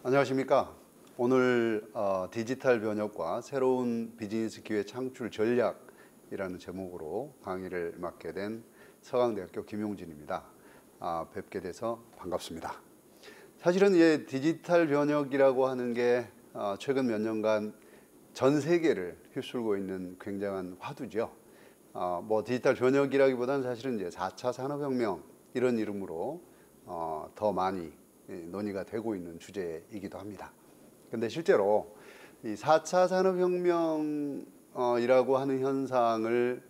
안녕하십니까. 오늘 디지털 변혁과 새로운 비즈니스 기회 창출 전략이라는 제목으로 강의를 맡게 된 서강대학교 김용진입니다. 뵙게 돼서 반갑습니다. 사실은 이 디지털 변혁이라고 하는 게 최근 몇 년간 전 세계를 휩쓸고 있는 굉장한 화두죠. 디지털 변혁이라기보다는 사실은 이제 4차 산업혁명 이런 이름으로 더 많이 논의가 되고 있는 주제이기도 합니다. 근데 실제로 이 4차 산업혁명이라고 하는 현상을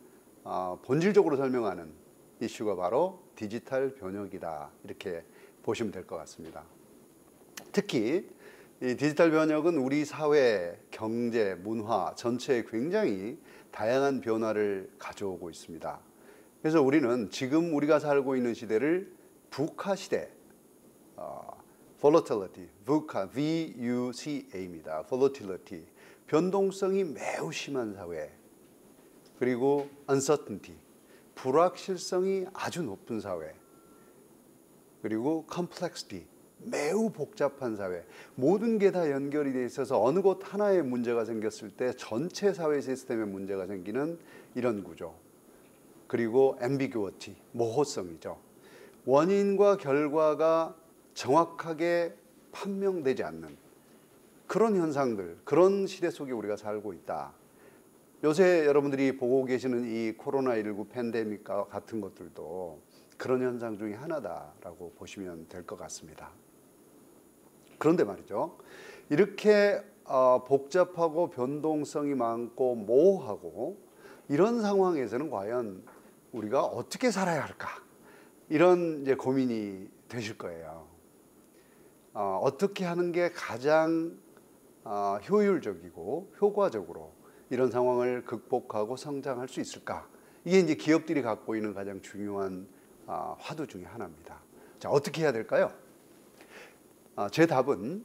본질적으로 설명하는 이슈가 바로 디지털 변혁이다, 이렇게 보시면 될 것 같습니다. 특히 이 디지털 변혁은 우리 사회, 경제, 문화 전체에 굉장히 다양한 변화를 가져오고 있습니다. 그래서 우리는 지금 우리가 살고 있는 시대를 VUCA 시대, volatility, VUCA, V-U-C-A입니다. volatility, 변동성이 매우 심한 사회, 그리고 uncertainty, 불확실성이 아주 높은 사회, 그리고 complexity, 매우 복잡한 사회, 모든 게 다 연결이 돼 있어서 어느 곳 하나에 문제가 생겼을 때 전체 사회 시스템에 문제가 생기는 이런 구조, 그리고 ambiguity, 모호성이죠. 원인과 결과가 정확하게 판명되지 않는 그런 현상들, 그런 시대 속에 우리가 살고 있다. 요새 여러분들이 보고 계시는 이 코로나19 팬데믹과 같은 것들도 그런 현상 중에 하나다라고 보시면 될 것 같습니다. 그런데 말이죠, 이렇게 복잡하고 변동성이 많고 모호하고 이런 상황에서는 과연 우리가 어떻게 살아야 할까, 이런 이제 고민이 되실 거예요. 어떻게 하는 게 가장 효율적이고 효과적으로 이런 상황을 극복하고 성장할 수 있을까? 이게 이제 기업들이 갖고 있는 가장 중요한 화두 중에 하나입니다. 자, 어떻게 해야 될까요? 제 답은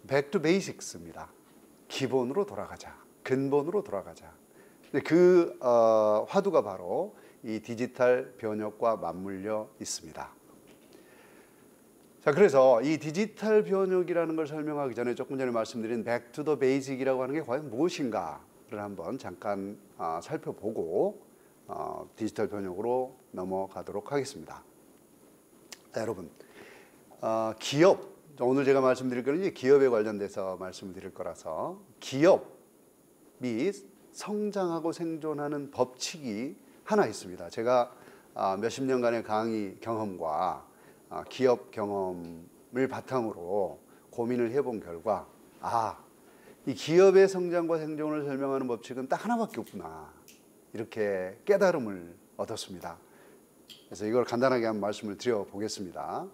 back to basics입니다. 기본으로 돌아가자, 근본으로 돌아가자. 그 화두가 바로 이 디지털 변혁과 맞물려 있습니다. 자, 그래서 이 디지털 변혁이라는 걸 설명하기 전에 조금 전에 말씀드린 back to the basic이라고 하는 게 과연 무엇인가를 한번 잠깐 살펴보고 디지털 변혁으로 넘어가도록 하겠습니다. 자, 여러분, 기업, 오늘 제가 말씀드릴 거는 기업에 관련돼서 말씀을 드릴 거라서, 기업이 성장하고 생존하는 법칙이 하나 있습니다. 제가 몇십 년간의 강의 경험과 기업 경험을 바탕으로 고민을 해본 결과, 이 기업의 성장과 생존을 설명하는 법칙은 딱 하나밖에 없구나, 이렇게 깨달음을 얻었습니다. 그래서 이걸 간단하게 한번 말씀을 드려보겠습니다.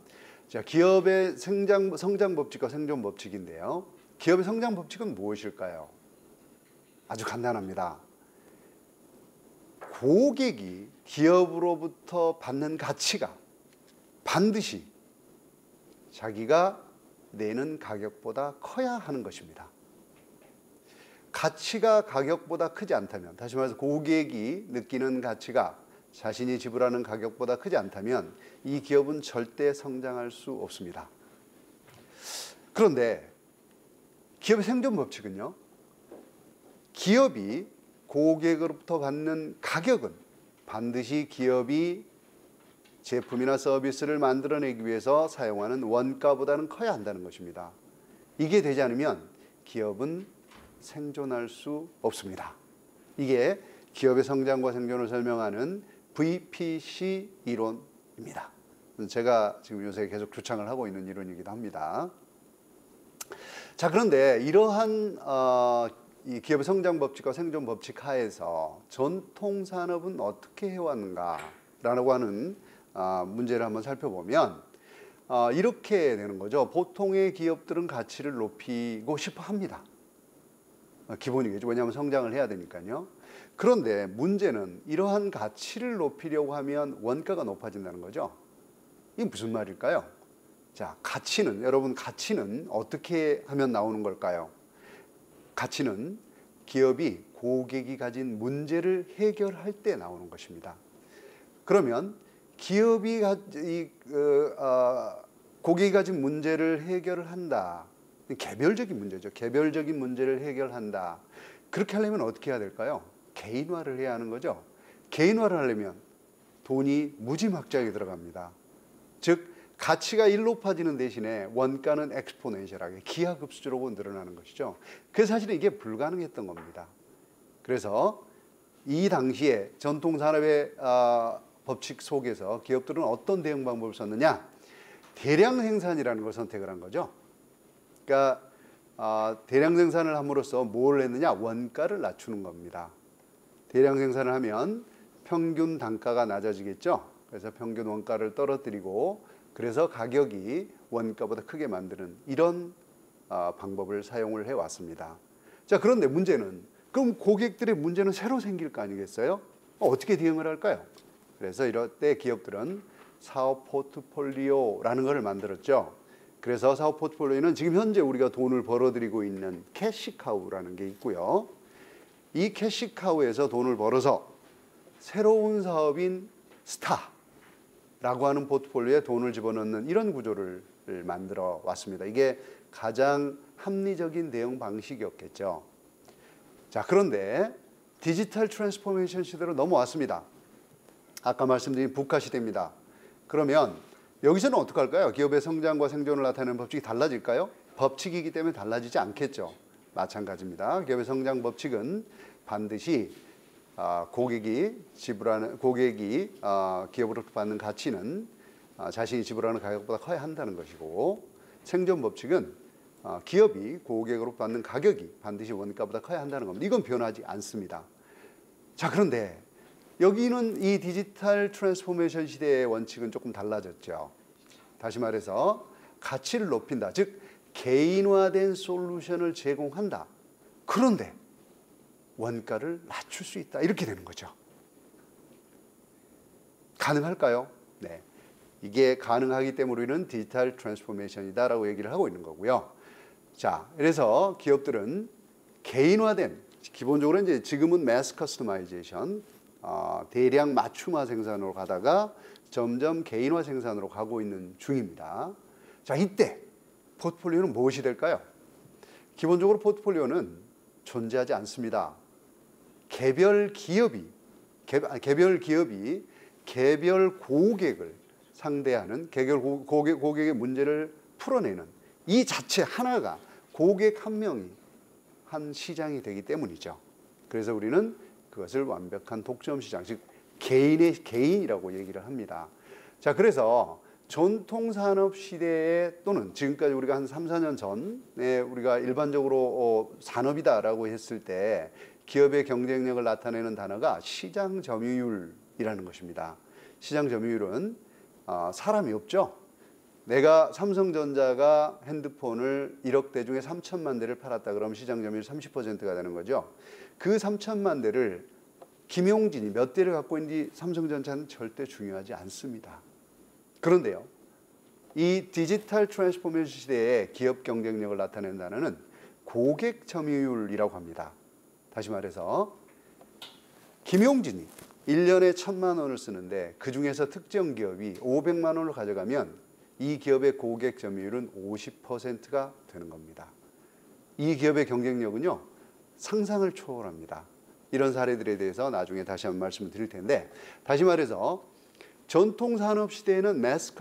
자, 기업의 성장 법칙과 생존 법칙인데요. 기업의 성장 법칙은 무엇일까요? 아주 간단합니다. 고객이 기업으로부터 받는 가치가 반드시 자기가 내는 가격보다 커야 하는 것입니다. 가치가 가격보다 크지 않다면, 다시 말해서 고객이 느끼는 가치가 자신이 지불하는 가격보다 크지 않다면 이 기업은 절대 성장할 수 없습니다. 그런데 기업의 생존 법칙은요, 기업이 고객으로부터 받는 가격은 반드시 기업이 제품이나 서비스를 만들어내기 위해서 사용하는 원가보다는 커야 한다는 것입니다. 이게 되지 않으면 기업은 생존할 수 없습니다. 이게 기업의 성장과 생존을 설명하는 VPC 이론입니다. 제가 지금 요새 계속 주창을 하고 있는 이론이기도 합니다. 자, 그런데 이러한 이 기업의 성장 법칙과 생존 법칙 하에서 전통 산업은 어떻게 해왔는가라고 하는 문제를 한번 살펴보면 이렇게 되는 거죠. 보통의 기업들은 가치를 높이고 싶어 합니다. 기본이겠죠. 왜냐하면 성장을 해야 되니까요. 그런데 문제는 이러한 가치를 높이려고 하면 원가가 높아진다는 거죠. 이게 무슨 말일까요? 자, 가치는, 여러분, 가치는 어떻게 하면 나오는 걸까요? 가치는 기업이 고객이 가진 문제를 해결할 때 나오는 것입니다. 그러면 기업이 고객이 가진 문제를 해결을 한다. 개별적인 문제죠. 개별적인 문제를 해결한다. 그렇게 하려면 어떻게 해야 될까요? 개인화를 해야 하는 거죠. 개인화를 하려면 돈이 무지막지하게 들어갑니다. 즉 가치가 1 높아지는 대신에 원가는 엑스포넨셜하게 기하급수적으로 늘어나는 것이죠. 그래서 사실은 이게 불가능했던 겁니다. 그래서 이 당시에 전통산업의 법칙 속에서 기업들은 어떤 대응 방법을 썼느냐? 대량 생산이라는 걸 선택을 한 거죠. 그러니까 대량 생산을 함으로써 뭘 했느냐? 원가를 낮추는 겁니다. 대량 생산을 하면 평균 단가가 낮아지겠죠. 그래서 평균 원가를 떨어뜨리고 그래서 가격이 원가보다 크게 만드는 이런 방법을 사용을 해왔습니다. 자, 그런데 문제는 그럼 고객들의 문제는 새로 생길 거 아니겠어요? 어떻게 대응을 할까요? 그래서 이럴 때 기업들은 사업 포트폴리오라는 것을 만들었죠. 그래서 사업 포트폴리오는 지금 현재 우리가 돈을 벌어들이고 있는 캐시카우라는 게 있고요. 이 캐시카우에서 돈을 벌어서 새로운 사업인 스타라고 하는 포트폴리오에 돈을 집어넣는 이런 구조를 만들어 왔습니다. 이게 가장 합리적인 대응 방식이었겠죠. 자, 그런데 디지털 트랜스포메이션 시대로 넘어왔습니다. 아까 말씀드린 북화 시대입니다. 그러면 여기서는 어떻게 할까요? 기업의 성장과 생존을 나타내는 법칙이 달라질까요? 법칙이기 때문에 달라지지 않겠죠. 마찬가지입니다. 기업의 성장 법칙은 반드시 고객이 기업으로부터 받는 가치는 자신이 지불하는 가격보다 커야 한다는 것이고, 생존 법칙은 기업이 고객으로 받는 가격이 반드시 원가보다 커야 한다는 겁니다. 이건 변하지 않습니다. 자, 그런데 여기는 이 디지털 트랜스포메이션 시대의 원칙은 조금 달라졌죠. 다시 말해서 가치를 높인다. 즉 개인화된 솔루션을 제공한다. 그런데 원가를 낮출 수 있다. 이렇게 되는 거죠. 가능할까요? 네. 이게 가능하기 때문에 우리는 디지털 트랜스포메이션이다라고 얘기를 하고 있는 거고요. 자, 그래서 기업들은 개인화된, 기본적으로 이제 지금은 매스 커스터마이제이션, 대량 맞춤화 생산으로 가다가 점점 개인화 생산으로 가고 있는 중입니다. 자, 이때 포트폴리오는 무엇이 될까요? 기본적으로 포트폴리오는 존재하지 않습니다. 개별 기업이 개별 고객을 상대하는 고객의 문제를 풀어내는 이 자체 하나가 고객 한 명이 한 시장이 되기 때문이죠. 그래서 우리는 그것을 완벽한 독점 시장, 즉 개인의 개인이라고 얘기를 합니다. 자, 그래서 전통 산업 시대에 또는 지금까지 우리가 한 3, 4년 전에 우리가 일반적으로 산업이다라고 했을 때 기업의 경쟁력을 나타내는 단어가 시장 점유율이라는 것입니다. 시장 점유율은 사람이 없죠. 내가 삼성전자가 핸드폰을 1억 대 중에 3천만 대를 팔았다 그러면 시장 점유율 30%가 되는 거죠. 그 3천만 대를 김용진이 몇 대를 갖고 있는지 삼성전자는 절대 중요하지 않습니다. 그런데요, 이 디지털 트랜스포메이션 시대의 기업 경쟁력을 나타내는 단어는 고객 점유율이라고 합니다. 다시 말해서 김용진이 1년에 1,000만 원을 쓰는데 그중에서 특정 기업이 500만 원을 가져가면 이 기업의 고객 점유율은 50%가 되는 겁니다. 이 기업의 경쟁력은요, 상상을 초월합니다. 이런 사례들에 대해서 나중에 다시 한번 말씀을 드릴 텐데, 다시 말해서 전통 산업 시대에는 매스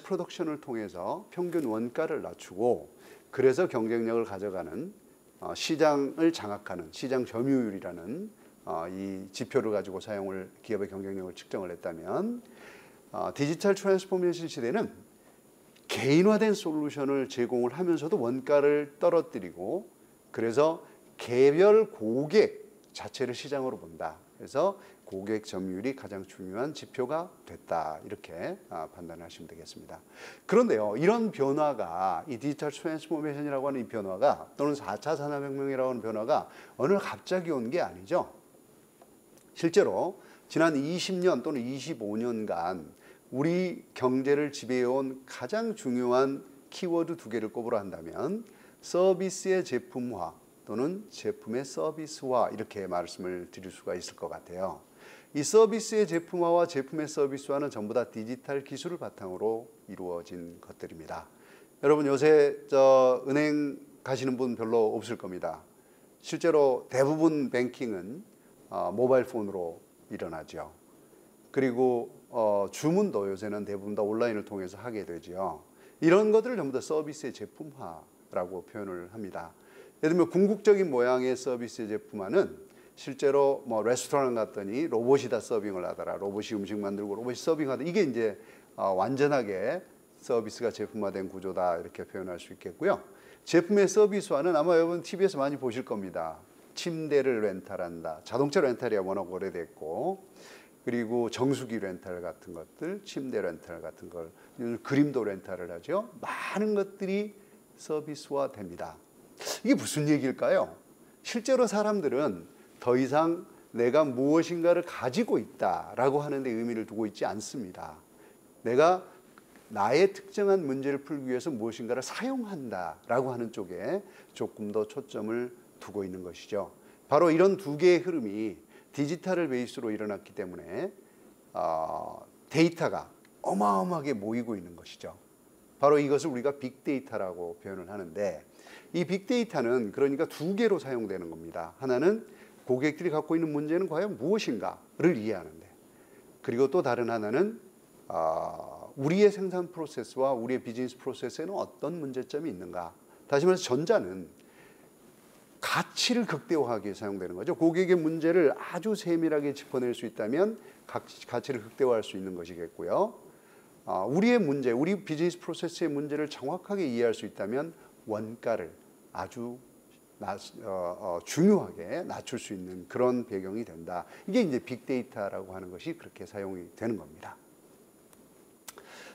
프로덕션을 통해서 평균 원가를 낮추고 그래서 경쟁력을 가져가는 시장을 장악하는 시장 점유율이라는 이 지표를 가지고 기업의 경쟁력을 측정을 했다면, 디지털 트랜스포메이션 시대는 개인화된 솔루션을 제공을 하면서도 원가를 떨어뜨리고 그래서 개별 고객 자체를 시장으로 본다. 그래서 고객 점유율이 가장 중요한 지표가 됐다. 이렇게 판단하시면 되겠습니다. 그런데요, 이런 변화가, 이 디지털 트랜스포메이션이라고 하는 이 변화가, 또는 4차 산업혁명이라고 하는 변화가 어느 날 갑자기 온 게 아니죠. 실제로 지난 20년 또는 25년간 우리 경제를 지배해온 가장 중요한 키워드 2개를 꼽으라 한다면 서비스의 제품화 또는 제품의 서비스화, 이렇게 말씀을 드릴 수가 있을 것 같아요. 이 서비스의 제품화와 제품의 서비스화는 전부 다 디지털 기술을 바탕으로 이루어진 것들입니다. 여러분 요새 은행 가시는 분 별로 없을 겁니다. 실제로 대부분 뱅킹은 모바일 폰으로 일어나죠. 그리고 주문도 요새는 대부분 다 온라인을 통해서 하게 되죠. 이런 것들을 전부 다 서비스의 제품화라고 표현을 합니다. 예를 들면 궁극적인 모양의 서비스의 제품화는 실제로 뭐 레스토랑 갔더니 로봇이 다 서빙을 하더라. 로봇이 음식 만들고 로봇이 서빙하더라. 이게 이제 완전하게 서비스가 제품화된 구조다 이렇게 표현할 수 있겠고요. 제품의 서비스화는 아마 여러분 TV에서 많이 보실 겁니다. 침대를 렌탈한다. 자동차 렌탈이 워낙 오래됐고, 그리고 정수기 렌탈 같은 것들, 침대 렌탈 같은 걸, 그림도 렌탈을 하죠. 많은 것들이 서비스화 됩니다. 이게 무슨 얘기일까요? 실제로 사람들은 더 이상 내가 무엇인가를 가지고 있다라고 하는 데 의미를 두고 있지 않습니다. 내가 나의 특정한 문제를 풀기 위해서 무엇인가를 사용한다라고 하는 쪽에 조금 더 초점을 두고 있는 것이죠. 바로 이런 두 개의 흐름이 디지털을 베이스로 일어났기 때문에 데이터가 어마어마하게 모이고 있는 것이죠. 바로 이것을 우리가 빅데이터라고 표현을 하는데, 이 빅데이터는 그러니까 두 개로 사용되는 겁니다. 하나는 고객들이 갖고 있는 문제는 과연 무엇인가를 이해하는데, 그리고 또 다른 하나는 우리의 생산 프로세스와 우리의 비즈니스 프로세스에는 어떤 문제점이 있는가. 다시 말해서 전자는 가치를 극대화하기 위해 사용되는 거죠. 고객의 문제를 아주 세밀하게 짚어낼 수 있다면 가치를 극대화할 수 있는 것이겠고요. 우리의 문제, 우리 비즈니스 프로세스의 문제를 정확하게 이해할 수 있다면 원가를 아주 중요하게 낮출 수 있는 그런 배경이 된다. 이게 이제 빅데이터라고 하는 것이 그렇게 사용이 되는 겁니다.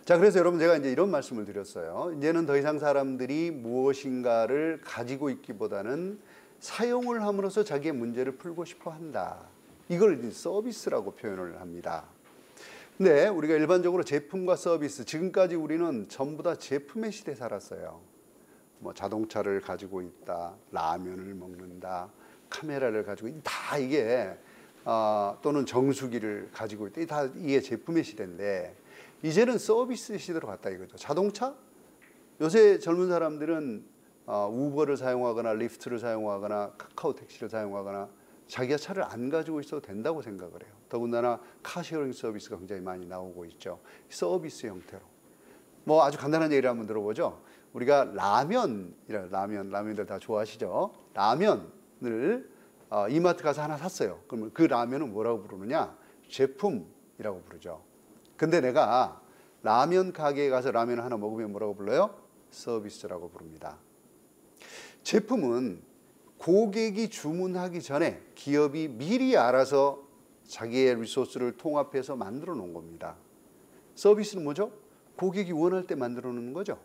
자, 그래서 여러분 제가 이제 이런 말씀을 드렸어요. 이제는 더 이상 사람들이 무엇인가를 가지고 있기보다는 사용을 함으로써 자기의 문제를 풀고 싶어 한다. 이걸 이제 서비스라고 표현을 합니다. 근데 우리가 일반적으로 제품과 서비스, 지금까지 우리는 전부 다 제품의 시대에 살았어요. 뭐 자동차를 가지고 있다, 라면을 먹는다, 카메라를 가지고 있다, 다 이게 또는 정수기를 가지고 있다, 다 이게 제품의 시대인데, 이제는 서비스 시대로 갔다 이거죠. 자동차? 요새 젊은 사람들은 우버를 사용하거나 리프트를 사용하거나 카카오 택시를 사용하거나 자기가 차를 안 가지고 있어도 된다고 생각을 해요. 더군다나 카쉐어링 서비스가 굉장히 많이 나오고 있죠. 서비스 형태로. 뭐 아주 간단한 예를 한번 들어보죠. 우리가 라면들 다 좋아하시죠? 라면을 이마트 가서 하나 샀어요. 그러면 그 라면은 뭐라고 부르느냐? 제품이라고 부르죠. 근데 내가 라면 가게에 가서 라면을 하나 먹으면 뭐라고 불러요? 서비스라고 부릅니다. 제품은 고객이 주문하기 전에 기업이 미리 알아서 자기의 리소스를 통합해서 만들어 놓은 겁니다. 서비스는 뭐죠? 고객이 원할 때 만들어 놓는 거죠.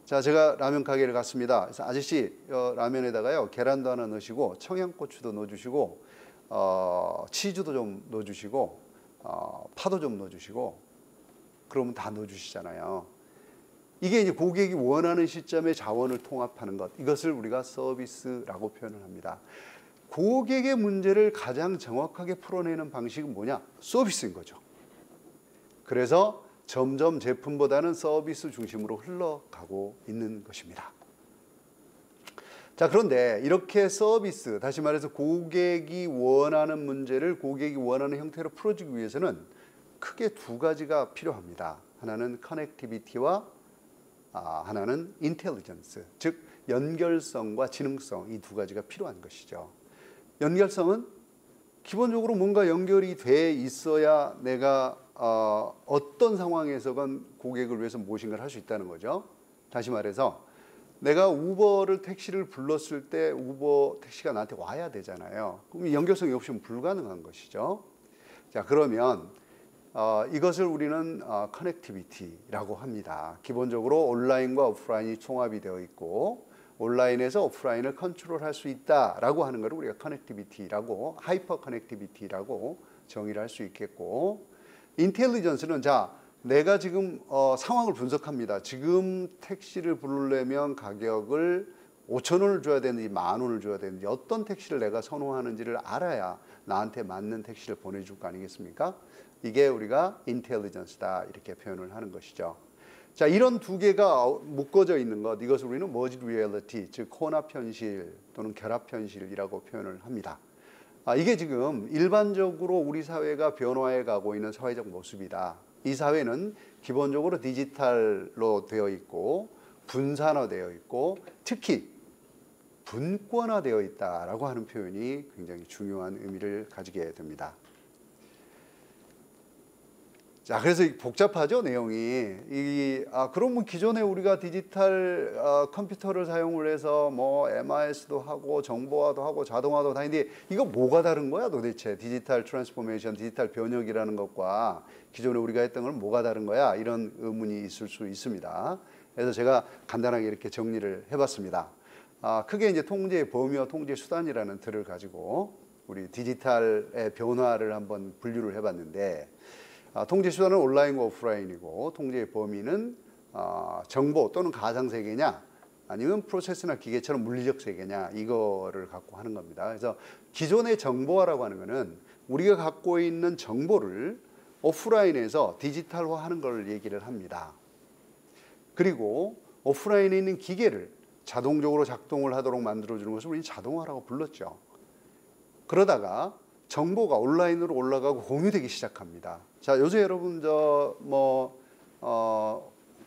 자, 제가 라면 가게를 갔습니다. 그래서 아저씨, 라면에다가요 계란도 하나 넣으시고 청양고추도 넣어주시고 치즈도 좀 넣어주시고 파도 좀 넣어주시고, 그러면 다 넣어주시잖아요. 이게 이제 고객이 원하는 시점에 자원을 통합하는 것, 이것을 우리가 서비스라고 표현을 합니다. 고객의 문제를 가장 정확하게 풀어내는 방식은 뭐냐? 서비스인 거죠. 그래서 점점 제품보다는 서비스 중심으로 흘러가고 있는 것입니다. 자, 그런데 이렇게 서비스, 다시 말해서 고객이 원하는 문제를 고객이 원하는 형태로 풀어주기 위해서는 크게 두 가지가 필요합니다. 하나는 커넥티비티와 하나는 인텔리전스, 즉 연결성과 지능성, 이 두 가지가 필요한 것이죠. 연결성은 기본적으로 뭔가 연결이 돼 있어야 내가 어떤 상황에서건 고객을 위해서 무엇인가를 할 수 있다는 거죠. 다시 말해서 내가 우버를 택시를 불렀을 때 우버 택시가 나한테 와야 되잖아요. 그럼 연결성이 없으면 불가능한 것이죠. 자, 그러면 이것을 우리는 커넥티비티라고 합니다. 기본적으로 온라인과 오프라인이 총합이 되어 있고 온라인에서 오프라인을 컨트롤할 수 있다라고 하는 것을 우리가 커넥티비티라고, 하이퍼 커넥티비티라고 정의를 할 수 있겠고, 인텔리전스는 자, 내가 지금 상황을 분석합니다. 지금 택시를 부르려면 가격을 5,000원을 줘야 되는지 10,000원을 줘야 되는지, 어떤 택시를 내가 선호하는지를 알아야 나한테 맞는 택시를 보내줄 거 아니겠습니까? 이게 우리가 인텔리전스다 이렇게 표현을 하는 것이죠. 자, 이런 두 개가 묶어져 있는 것, 이것을 우리는 merged reality, 즉 혼합 현실 또는 결합 현실이라고 표현을 합니다. 이게 지금 일반적으로 우리 사회가 변화해 가고 있는 사회적 모습이다. 이 사회는 기본적으로 디지털로 되어 있고 분산화되어 있고 특히 분권화되어 있다라고 하는 표현이 굉장히 중요한 의미를 가지게 됩니다. 자, 그래서 복잡하죠, 내용이. 그러면 기존에 우리가 디지털 컴퓨터를 사용을 해서 뭐 MIS도 하고 정보화도 하고 자동화도 다 했는데 이거 뭐가 다른 거야 도대체? 디지털 트랜스포메이션, 디지털 변혁이라는 것과 기존에 우리가 했던 건 뭐가 다른 거야? 이런 의문이 있을 수 있습니다. 그래서 제가 간단하게 이렇게 정리를 해봤습니다. 크게 이제 통제의 범위와 통제 수단이라는 틀을 가지고 우리 디지털의 변화를 한번 분류를 해봤는데, 통제 수단은 온라인과 오프라인이고 통제의 범위는 정보 또는 가상 세계냐 아니면 프로세스나 기계처럼 물리적 세계냐 이거를 갖고 하는 겁니다. 그래서 기존의 정보화라고 하는 것은 우리가 갖고 있는 정보를 오프라인에서 디지털화하는 걸 얘기를 합니다. 그리고 오프라인에 있는 기계를 자동적으로 작동을 하도록 만들어주는 것을 우리는 자동화라고 불렀죠. 그러다가 정보가 온라인으로 올라가고 공유되기 시작합니다. 자, 요새 여러분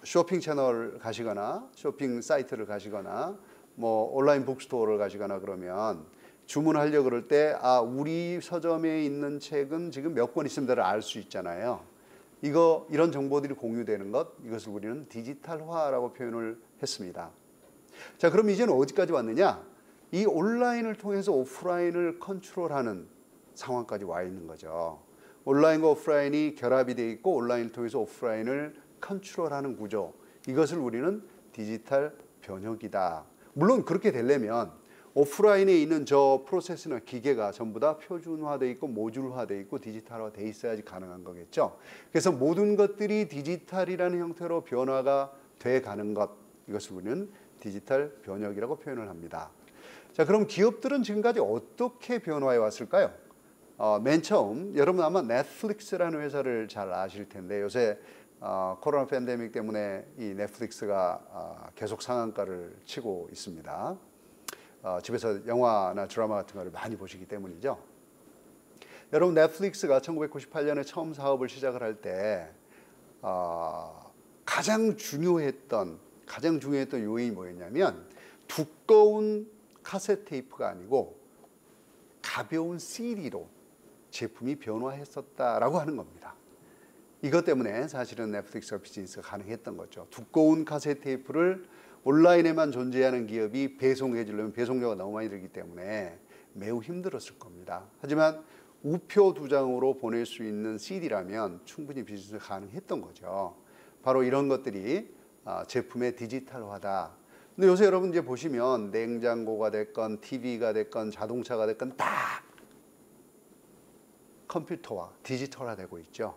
쇼핑 채널 가시거나 쇼핑 사이트를 가시거나 뭐 온라인 북스토어를 가시거나 그러면 주문하려고 그럴 때 우리 서점에 있는 책은 지금 몇 권 있습니다를 알 수 있잖아요. 이런 정보들이 공유되는 것, 이것을 우리는 디지털화라고 표현을 했습니다. 자, 그럼 이제는 어디까지 왔느냐? 이 온라인을 통해서 오프라인을 컨트롤하는 상황까지 와 있는 거죠. 온라인과 오프라인이 결합이 되어 있고 온라인을 통해서 오프라인을 컨트롤하는 구조, 이것을 우리는 디지털 변혁이다. 물론 그렇게 되려면 오프라인에 있는 저 프로세스나 기계가 전부 다 표준화되어 있고 모듈화되어 있고 디지털화되어 있어야지 가능한 거겠죠. 그래서 모든 것들이 디지털이라는 형태로 변화가 돼 가는 것, 이것을 우리는 디지털 변혁이라고 표현을 합니다. 자, 그럼 기업들은 지금까지 어떻게 변화해 왔을까요? 맨 처음 여러분 아마 넷플릭스라는 회사를 잘 아실 텐데 요새 코로나 팬데믹 때문에 이 넷플릭스가 계속 상한가를 치고 있습니다. 집에서 영화나 드라마 같은 거를 많이 보시기 때문이죠. 여러분, 넷플릭스가 1998년에 처음 사업을 시작을 할 때 가장 중요했던 요인이 뭐였냐면 두꺼운 카세트 테이프가 아니고 가벼운 CD로 제품이 변화했었다라고 하는 겁니다. 이것 때문에 사실은 넷플릭스가 비즈니스가 가능했던 거죠. 두꺼운 카세트 테이프를 온라인에만 존재하는 기업이 배송해 주려면 배송료가 너무 많이 들기 때문에 매우 힘들었을 겁니다. 하지만 우표 2장으로 보낼 수 있는 CD라면 충분히 비즈니스가 가능했던 거죠. 바로 이런 것들이 제품의 디지털화다. 근데 요새 여러분 이제 보시면 냉장고가 됐건 TV가 됐건 자동차가 됐건 다 컴퓨터화, 디지털화되고 있죠.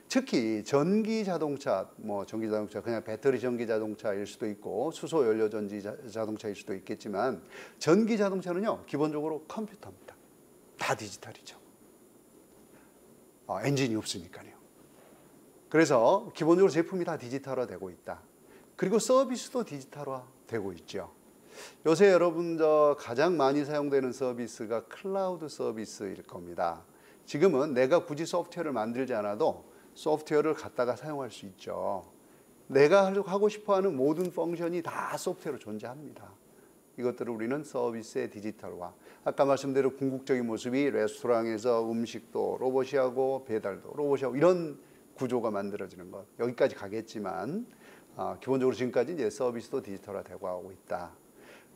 특히 전기 자동차, 그냥 배터리 전기 자동차일 수도 있고 수소 연료 전지 자동차일 수도 있겠지만 전기 자동차는요 기본적으로 컴퓨터입니다. 다 디지털이죠. 엔진이 없으니까요. 그래서 기본적으로 제품이 다 디지털화되고 있다. 그리고 서비스도 디지털화되고 있죠. 요새 여러분 가장 많이 사용되는 서비스가 클라우드 서비스일 겁니다. 지금은 내가 굳이 소프트웨어를 만들지 않아도 소프트웨어를 갖다가 사용할 수 있죠. 내가 하고 싶어하는 모든 펑션이 다 소프트웨어로 존재합니다. 이것들을 우리는 서비스의 디지털화. 아까 말씀대로 궁극적인 모습이 레스토랑에서 음식도 로봇이 하고 배달도 로봇이 하고 이런 구조가 만들어지는 것. 여기까지 가겠지만 기본적으로 지금까지 이제 서비스도 디지털화되고 하고 있다.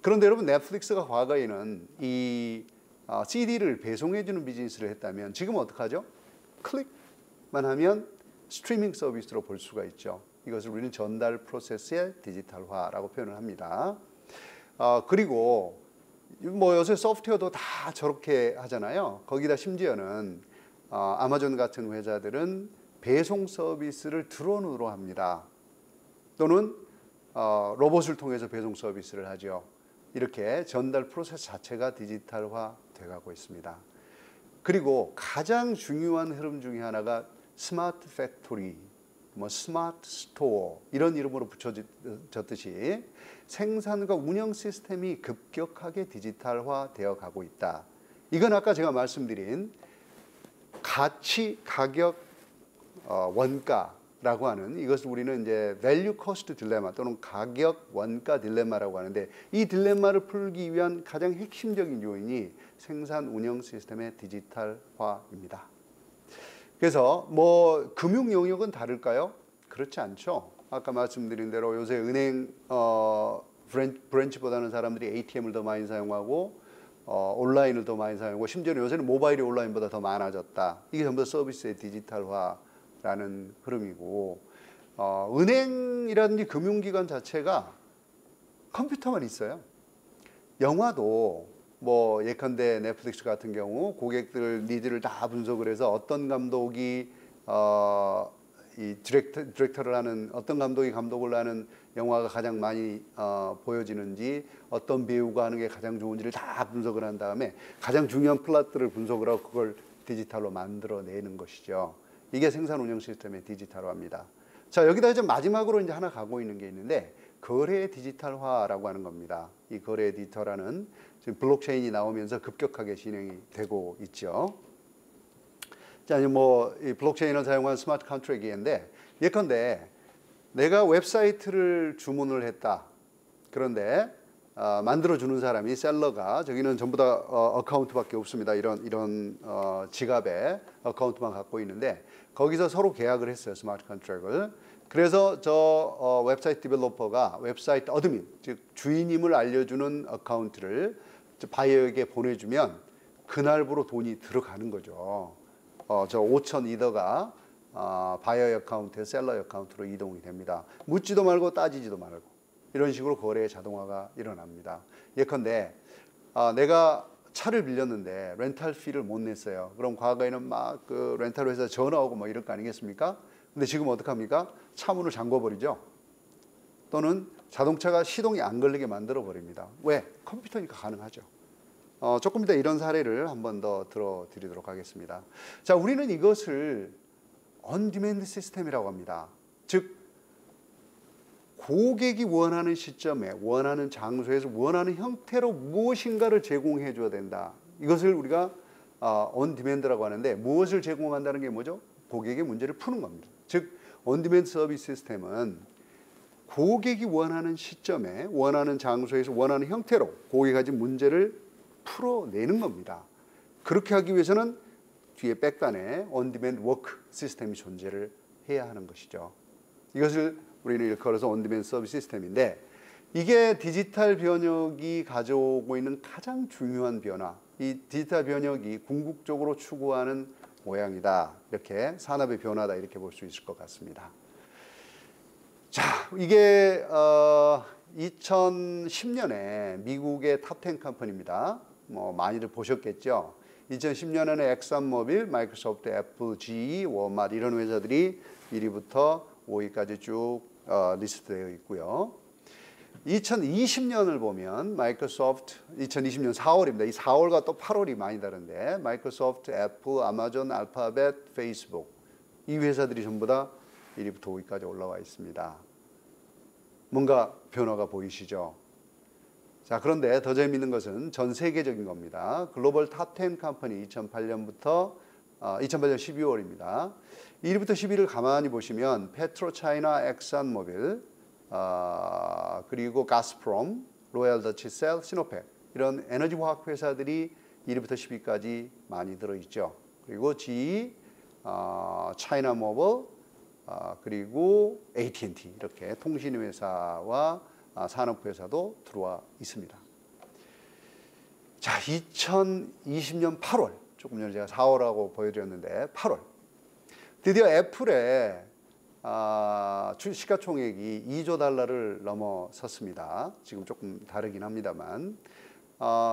그런데 여러분 넷플릭스가 과거에는 이 CD를 배송해주는 비즈니스를 했다면 지금 어떡하죠? 클릭만 하면 스트리밍 서비스로 볼 수가 있죠. 이것을 우리는 전달 프로세스의 디지털화라고 표현을 합니다. 그리고 요새 소프트웨어도 다 저렇게 하잖아요. 거기다 심지어는 아마존 같은 회사들은 배송 서비스를 드론으로 합니다. 또는 로봇을 통해서 배송 서비스를 하죠. 이렇게 전달 프로세스 자체가 디지털화 돼가고 있습니다. 그리고 가장 중요한 흐름 중에 하나가 스마트 팩토리, 뭐 스마트 스토어 이런 이름으로 붙여졌듯이 생산과 운영 시스템이 급격하게 디지털화되어 가고 있다. 이건 아까 제가 말씀드린 가치, 가격, 원가라고 하는 이것을 우리는 이제 value cost 딜레마 또는 가격 원가 딜레마라고 하는데 이 딜레마를 풀기 위한 가장 핵심적인 요인이 생산 운영 시스템의 디지털화입니다. 그래서 뭐 금융 영역은 다를까요? 그렇지 않죠. 아까 말씀드린 대로 요새 은행 브랜치보다는 사람들이 ATM을 더 많이 사용하고 온라인을 더 많이 사용하고 심지어는 요새는 모바일이 온라인보다 더 많아졌다. 이게 전부 다 서비스의 디지털화라는 흐름이고 은행이라든지 금융기관 자체가 컴퓨터만 있어요. 영화도 뭐 예컨대 넷플릭스 같은 경우 고객들 니즈를 다 분석을 해서 어떤 감독이 이 디렉터를 하는 어떤 감독이 감독을 하는 영화가 가장 많이 보여지는지 어떤 배우가 하는 게 가장 좋은지를 다 분석을 한 다음에 가장 중요한 플롯들을 분석을 하고 그걸 디지털로 만들어내는 것이죠. 이게 생산 운영 시스템의 디지털화입니다. 자, 여기다 이제 마지막으로 이제 하나 가고 있는 게 있는데 거래 디지털화라고 하는 겁니다. 이 거래 디지털화는 지금 블록체인이 나오면서 급격하게 진행이 되고 있죠. 자, 이제 뭐 이 블록체인을 사용한 스마트 컨트랙트인데 예컨대 내가 웹사이트를 주문을 했다. 그런데 만들어주는 사람이 셀러가 저기는 전부 다 어카운트밖에 없습니다. 이런 지갑에 어카운트만 갖고 있는데 거기서 서로 계약을 했어요. 스마트 컨트랙트를. 그래서 저 웹사이트 디벨로퍼가 웹사이트 어드민, 즉 주인임을 알려주는 어카운트를 바이어에게 보내주면 그날부로 돈이 들어가는 거죠. 저 5천 이더가 바이어 어카운트에서 셀러 어카운트로 이동이 됩니다. 묻지도 말고 따지지도 말고 이런 식으로 거래의 자동화가 일어납니다. 예컨대 내가 차를 빌렸는데 렌탈 피를 못 냈어요. 그럼 과거에는 막 그 렌탈 회사 전화 오고 뭐 이럴 거 아니겠습니까? 근데 지금 어떡합니까? 차 문을 잠궈 버리죠. 또는 자동차가 시동이 안 걸리게 만들어 버립니다. 왜? 컴퓨터니까 가능하죠. 조금 이따 이런 사례를 한 번 더 들어드리도록 하겠습니다. 자, 우리는 이것을 온디맨드 시스템이라고 합니다. 즉 고객이 원하는 시점에 원하는 장소에서 원하는 형태로 무엇인가를 제공해 줘야 된다. 이것을 우리가 온디맨드라고 하는데 무엇을 제공한다는 게 뭐죠? 고객의 문제를 푸는 겁니다. 즉 온디맨드 서비스 시스템은 고객이 원하는 시점에 원하는 장소에서 원하는 형태로 고객이 가진 문제를 풀어내는 겁니다. 그렇게 하기 위해서는 뒤에 백단에 온디맨드 워크 시스템이 존재를 해야 하는 것이죠. 이것을 우리는 일컬어서 온디맨드 서비스 시스템인데 이게 디지털 변혁이 가져오고 있는 가장 중요한 변화, 이 디지털 변혁이 궁극적으로 추구하는 모양이다. 이렇게 산업의 변화다 이렇게 볼 수 있을 것 같습니다. 자, 이게 2010년에 미국의 탑10 컴퍼니입니다. 뭐 많이들 보셨겠죠. 2010년에는 엑선모빌, 마이크로소프트, 애플, GE, 월마트 이런 회사들이 1위부터 5위까지 쭉 리스트되어 있고요. 2020년을 보면 마이크로소프트 2020년 4월입니다. 이 4월과 또 8월이 많이 다른데 마이크로소프트, 애플, 아마존, 알파벳, 페이스북 이 회사들이 전부 다 1위부터 5위까지 올라와 있습니다. 뭔가 변화가 보이시죠? 자, 그런데 더 재미있는 것은 전 세계적인 겁니다. 글로벌 탑10 컴퍼니 2008년 12월입니다. 1위부터 10위를 가만히 보시면 페트로차이나, 엑산모빌, 그리고 가스프롬, 로얄더치셀, 시노펙 이런 에너지 화학 회사들이 1위부터 10위까지 많이 들어있죠. 그리고 GE, 차이나모빌, 그리고 AT&T 이렇게 통신회사와 산업회사도 들어와 있습니다. 자, 2020년 8월, 조금 전에 제가 4월하고 보여드렸는데 8월 드디어 애플의 시가총액이 2조 달러를 넘어섰습니다. 지금 조금 다르긴 합니다만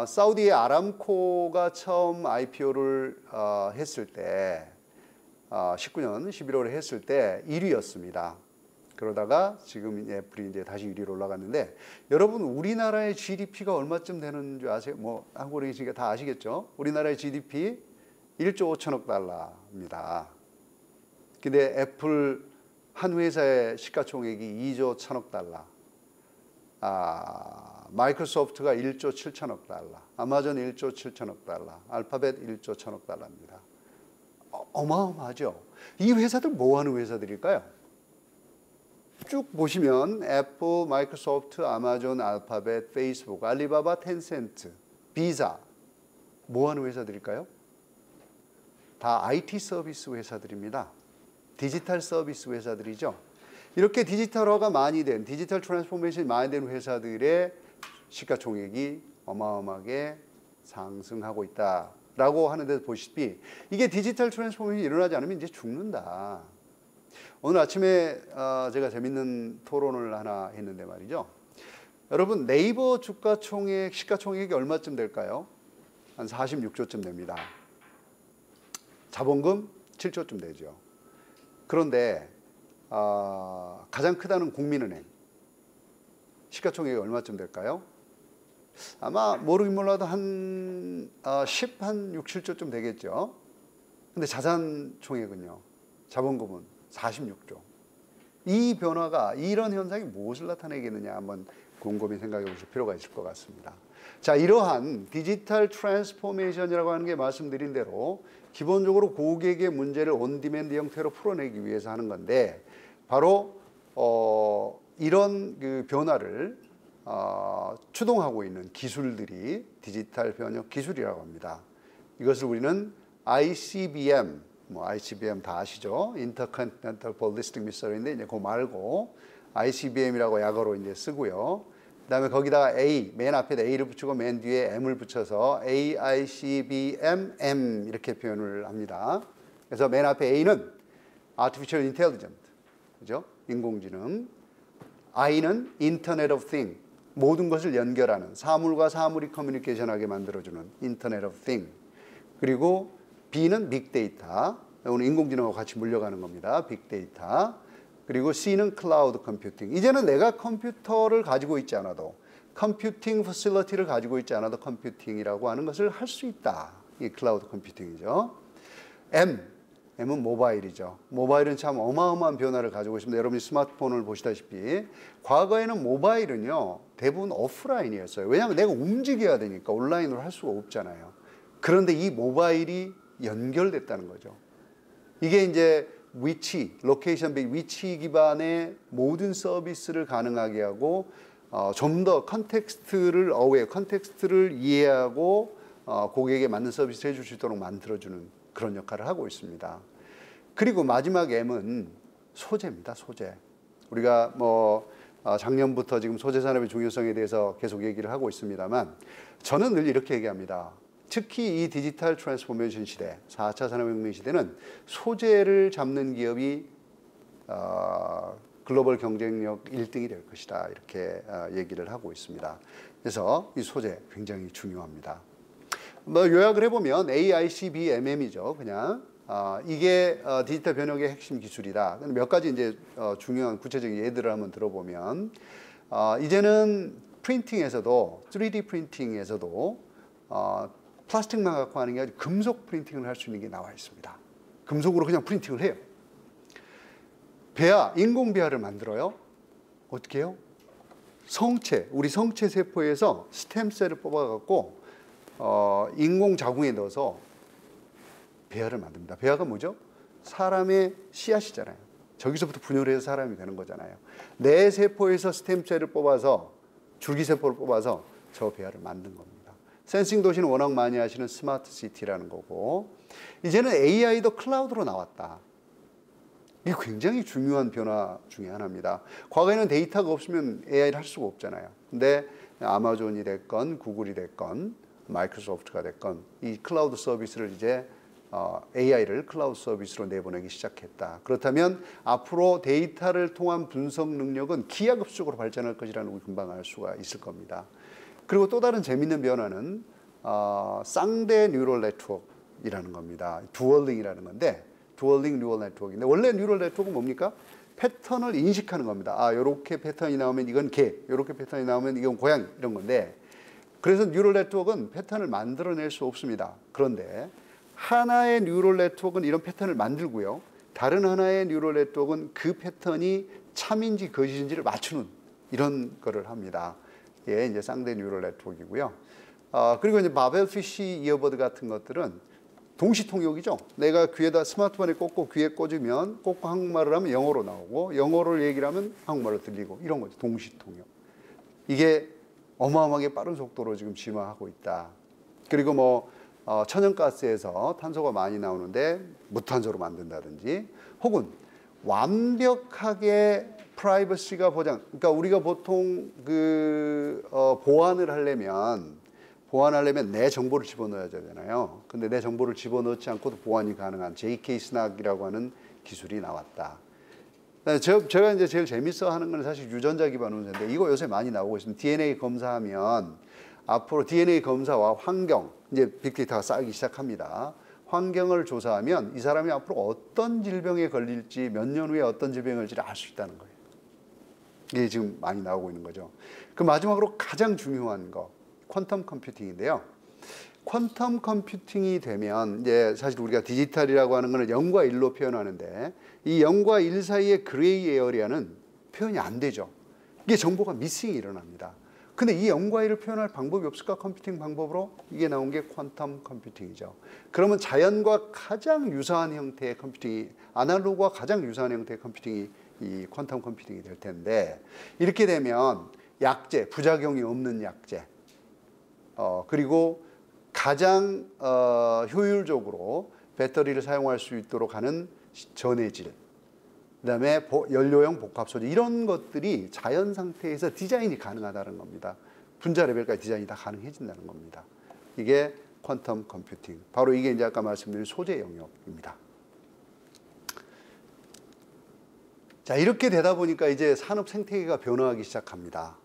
사우디의 아람코가 처음 IPO를 했을 때 19년 11월에 했을 때 1위였습니다. 그러다가 지금 애플이 이제 다시 1위로 올라갔는데 여러분 우리나라의 GDP가 얼마쯤 되는 줄 아세요? 뭐 한국인이시니까 다 아시겠죠? 우리나라의 GDP 1조 5천억 달러입니다. 근데 애플 한 회사의 시가총액이 2조 1천억 달러, 마이크로소프트가 1조 7천억 달러, 아마존 1조 7천억 달러, 알파벳 1조 1천억 달러입니다. 어마어마하죠. 이 회사들 뭐 하는 회사들일까요? 쭉 보시면 애플, 마이크로소프트, 아마존, 알파벳, 페이스북, 알리바바, 텐센트, 비자 뭐 하는 회사들일까요? 다 IT 서비스 회사들입니다. 디지털 서비스 회사들이죠. 이렇게 디지털화가 많이 된, 디지털 트랜스포메이션이 많이 된 회사들의 시가총액이 어마어마하게 상승하고 있다라고 하는데 보시피 이게 디지털 트랜스포메이션이 일어나지 않으면 이제 죽는다. 오늘 아침에 제가 재밌는 토론을 하나 했는데 말이죠. 여러분 네이버 주가총액, 시가총액이 얼마쯤 될까요? 한 46조쯤 됩니다. 자본금 7조쯤 되죠. 그런데 가장 크다는 국민은행 시가총액이 얼마쯤 될까요? 아마 모르긴 몰라도 한 6, 7조쯤 되겠죠. 근데 자산 총액은요, 자본금은 46조. 이 변화가, 이런 현상이 무엇을 나타내겠느냐 한번 곰곰이 생각해 보실 필요가 있을 것 같습니다. 자, 이러한 디지털 트랜스포메이션이라고 하는 게 말씀드린 대로 기본적으로 고객의 문제를 온디맨드 형태로 풀어내기 위해서 하는 건데, 바로 이런 그 변화를 추동하고 있는 기술들이 디지털 변혁 기술이라고 합니다. 이것을 우리는 ICBM, ICBM 다 아시죠? Intercontinental Ballistic Missile인데 이제 그거 말고 ICBM이라고 약어로 이제 쓰고요. 그다음에 거기다가 A, 맨 앞에 A를 붙이고 맨 뒤에 M을 붙여서 AICBM M 이렇게 표현을 합니다. 그래서 맨 앞에 A는 Artificial Intelligence, 그죠? 인공지능. I는 Internet of Things, 모든 것을 연결하는, 사물과 사물이 커뮤니케이션하게 만들어주는 Internet of Things. 그리고 B는 빅데이터, 오늘 인공지능하고 같이 물려가는 겁니다. 빅데이터. 그리고 C는 클라우드 컴퓨팅. 이제는 내가 컴퓨터를 가지고 있지 않아도, 컴퓨팅 퍼실리티를 가지고 있지 않아도 컴퓨팅이라고 하는 것을 할 수 있다. 이 클라우드 컴퓨팅이죠. M은 모바일이죠. 모바일은 참 어마어마한 변화를 가지고 있습니다. 여러분이 스마트폰을 보시다시피 과거에는 모바일은요 대부분 오프라인이었어요. 왜냐하면 내가 움직여야 되니까 온라인으로 할 수가 없잖아요. 그런데 이 모바일이 연결됐다는 거죠. 이게 이제 위치, 로케이션 베이스, 위치 기반의 모든 서비스를 가능하게 하고 좀 더 컨텍스트를 이해하고 고객에게 맞는 서비스를 해줄 수 있도록 만들어주는 그런 역할을 하고 있습니다. 그리고 마지막 M은 소재입니다. 소재. 우리가 작년부터 지금 소재 산업의 중요성에 대해서 계속 얘기를 하고 있습니다만, 저는 늘 이렇게 얘기합니다. 특히 이 디지털 트랜스포메이션 시대, 4차 산업혁명 시대는 소재를 잡는 기업이 글로벌 경쟁력 1등이 될 것이다. 이렇게 얘기를 하고 있습니다. 그래서 이 소재 굉장히 중요합니다. 요약을 해보면 AICBMM이죠. 그냥 이게 디지털 변혁의 핵심 기술이다. 몇 가지 이제 중요한 구체적인 예들을 한번 들어보면, 이제는 프린팅에서도 3D 프린팅에서도 플라스틱만 갖고 하는 게 아니라 금속 프린팅을 할 수 있는 게 나와 있습니다. 금속으로 그냥 프린팅을 해요. 배아, 인공 배아를 만들어요. 어떻게 해요? 성체, 우리 성체 세포에서 스템셀을 뽑아갖고 인공 자궁에 넣어서 배아를 만듭니다. 배아가 뭐죠? 사람의 씨앗이잖아요. 저기서부터 분열해서 사람이 되는 거잖아요. 내 세포에서 스템셀을 뽑아서, 줄기세포를 뽑아서 저 배아를 만든 겁니다. 센싱 도시는 워낙 많이 하시는 스마트 시티라는 거고, 이제는 AI도 클라우드로 나왔다. 이게 굉장히 중요한 변화 중에 하나입니다. 과거에는 데이터가 없으면 AI를 할 수가 없잖아요. 근데 아마존이 됐건 구글이 됐건 마이크로소프트가 됐건 이 클라우드 서비스를 이제 AI를 클라우드 서비스로 내보내기 시작했다. 그렇다면 앞으로 데이터를 통한 분석 능력은 기하급수적으로 발전할 것이라는 걸 금방 알 수가 있을 겁니다. 그리고 또 다른 재밌는 변화는 쌍대 뉴럴 네트워크이라는 겁니다. 듀얼링이라는 건데, 듀얼링 뉴럴 네트워크인데, 원래 뉴럴 네트워크는 뭡니까? 패턴을 인식하는 겁니다. 이렇게 패턴이 나오면 이건 개, 이렇게 패턴이 나오면 이건 고양, 이런 건데, 그래서 뉴럴 네트워크는 패턴을 만들어낼 수 없습니다. 그런데 하나의 뉴럴 네트워크는 이런 패턴을 만들고요. 다른 하나의 뉴럴 네트워크는 그 패턴이 참인지 거짓인지를 맞추는 이런 거를 합니다. 예, 이제 쌍대 뉴럴 네트워크이고요. 그리고 이제 바벨피쉬 이어버드 같은 것들은 동시 통역이죠. 내가 귀에다 스마트폰에 꽂고 귀에 꽂으면 꽂고 한국말을 하면 영어로 나오고 영어를 얘기를 하면 한국말로 들리고 이런 거죠. 동시 통역. 이게 어마어마하게 빠른 속도로 지금 진화하고 있다. 그리고 뭐 천연가스에서 탄소가 많이 나오는데 무탄소로 만든다든지 혹은 완벽하게 프라이버시가 보장. 그러니까 우리가 보통 보안을 하려면 내 정보를 집어넣어야 되잖아요. 근데 내 정보를 집어넣지 않고도 보안이 가능한 JK 스낙이라고 하는 기술이 나왔다. 제가 이제 제일 재밌어 하는 건 사실 유전자 기반 운세인데 이거 요새 많이 나오고 있습니다. DNA 검사하면 앞으로 DNA 검사와 환경, 이제 빅데이터가 쌓이기 시작합니다. 환경을 조사하면 이 사람이 앞으로 어떤 질병에 걸릴지 몇 년 후에 어떤 질병에 걸릴지를 알 수 있다는 거예요. 이게 지금 많이 나오고 있는 거죠. 그 마지막으로 가장 중요한 거, 퀀텀 컴퓨팅인데요. 퀀텀 컴퓨팅이 되면 이제 사실 우리가 디지털이라고 하는 거는 0과 1로 표현하는데 이 0과 1 사이의 그레이 에어리아는 표현이 안 되죠. 이게 정보가 미싱이 일어납니다. 근데 이 0과 1을 표현할 방법이 없을까? 컴퓨팅 방법으로 이게 나온 게 퀀텀 컴퓨팅이죠. 그러면 자연과 가장 유사한 형태의 컴퓨팅이 아날로그와 가장 유사한 형태의 컴퓨팅이 이 퀀텀 컴퓨팅이 될 텐데 이렇게 되면 약제, 부작용이 없는 약제 그리고 가장 효율적으로 배터리를 사용할 수 있도록 하는 전해질 그다음에 연료형 복합 소재 이런 것들이 자연 상태에서 디자인이 가능하다는 겁니다. 분자 레벨까지 디자인이 다 가능해진다는 겁니다. 이게 퀀텀 컴퓨팅. 바로 이게 이제 아까 말씀드린 소재 영역입니다. 자, 이렇게 되다 보니까 이제 산업 생태계가 변화하기 시작합니다.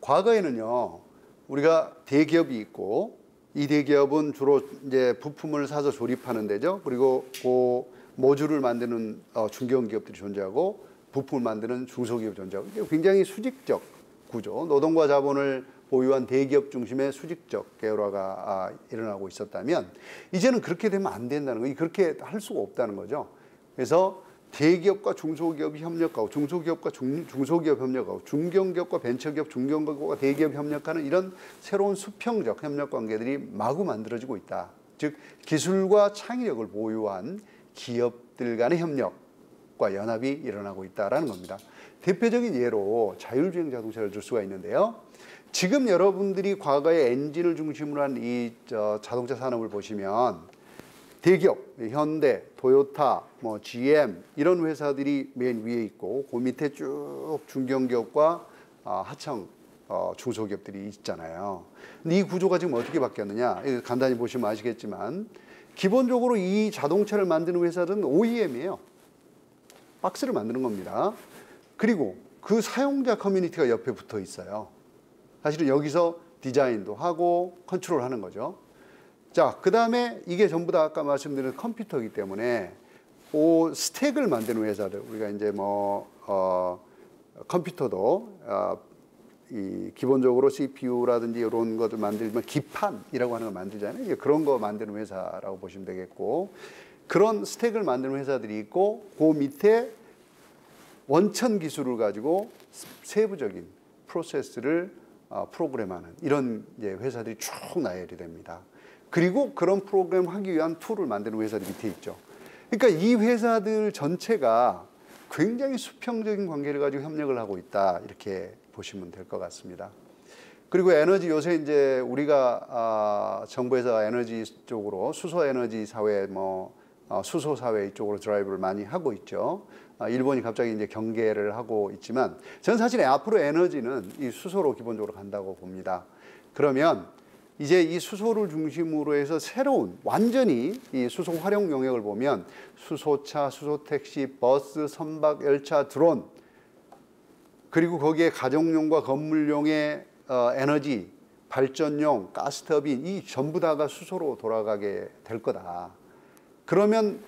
과거에는요, 우리가 대기업이 있고 이 대기업은 주로 이제 부품을 사서 조립하는 데죠. 그리고 그 모듈을 만드는 중견기업들이 존재하고 부품을 만드는 중소기업이 존재하고 이게 굉장히 수직적 구조, 노동과 자본을 보유한 대기업 중심의 수직적 계열화가 일어나고 있었다면 이제는 그렇게 되면 안 된다는 거예요. 그렇게 할 수가 없다는 거죠. 그래서 대기업과 중소기업이 협력하고 중소기업과 중소기업 협력하고 중견기업과 벤처기업, 중견기업과 대기업 협력하는 이런 새로운 수평적 협력 관계들이 마구 만들어지고 있다. 즉 기술과 창의력을 보유한 기업들 간의 협력과 연합이 일어나고 있다는 겁니다. 대표적인 예로 자율주행 자동차를 들 수가 있는데요. 지금 여러분들이 과거에 엔진을 중심으로 한 이 자동차 산업을 보시면 대기업, 현대, 토요타, GM 이런 회사들이 맨 위에 있고 그 밑에 쭉 중견기업과 하청 중소기업들이 있잖아요. 근데 이 구조가 지금 어떻게 바뀌었느냐? 간단히 보시면 아시겠지만 기본적으로 이 자동차를 만드는 회사들은 OEM이에요. 박스를 만드는 겁니다. 그리고 그 사용자 커뮤니티가 옆에 붙어 있어요. 사실은 여기서 디자인도 하고 컨트롤하는 거죠. 자, 그 다음에 이게 전부 다 아까 말씀드린 컴퓨터이기 때문에 스택을 만드는 회사들, 우리가 이제 컴퓨터도 기본적으로 CPU라든지 이런 것들 만들면 기판이라고 하는 거 만들잖아요. 그런 거 만드는 회사라고 보시면 되겠고, 그런 스택을 만드는 회사들이 있고, 그 밑에 원천 기술을 가지고 세부적인 프로세스를 프로그램하는 이런 회사들이 쭉 나열이 됩니다. 그리고 그런 프로그램 하기 위한 툴을 만드는 회사들이 밑에 있죠. 그러니까 이 회사들 전체가 굉장히 수평적인 관계를 가지고 협력을 하고 있다. 이렇게 보시면 될 것 같습니다. 그리고 에너지 요새 이제 우리가 정부에서 에너지 쪽으로 수소 에너지 사회 수소 사회 이쪽으로 드라이브를 많이 하고 있죠. 일본이 갑자기 이제 경계를 하고 있지만 저는 사실 앞으로 에너지는 이 수소로 기본적으로 간다고 봅니다. 그러면 이제 이 수소를 중심으로 해서 새로운 완전히 이 수소 활용 영역을 보면 수소차, 수소택시, 버스, 선박, 열차, 드론 그리고 거기에 가정용과 건물용의 에너지, 발전용, 가스터빈 이 전부 다가 수소로 돌아가게 될 거다. 그러면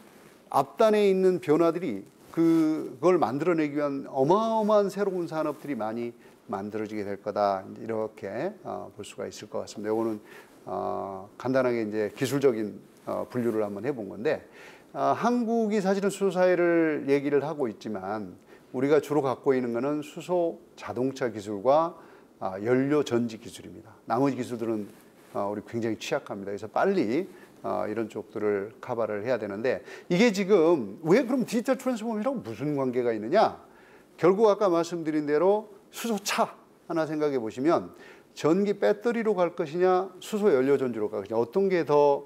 앞단에 있는 변화들이 그걸 만들어내기 위한 어마어마한 새로운 산업들이 많이 만들어지게 될 거다. 이렇게 볼 수가 있을 것 같습니다. 이거는 간단하게 이제 기술적인 분류를 한번 해본 건데 한국이 사실은 수소 사회를 얘기를 하고 있지만 우리가 주로 갖고 있는 것은 수소 자동차 기술과 연료 전지 기술입니다. 나머지 기술들은 우리 굉장히 취약합니다. 그래서 빨리 이런 쪽들을 커버를 해야 되는데 이게 지금 왜 그럼 디지털 트랜스포메이션하고 무슨 관계가 있느냐? 결국 아까 말씀드린 대로 수소차 하나 생각해 보시면 전기 배터리로 갈 것이냐 수소 연료 전지로 갈 것이냐 어떤 게 더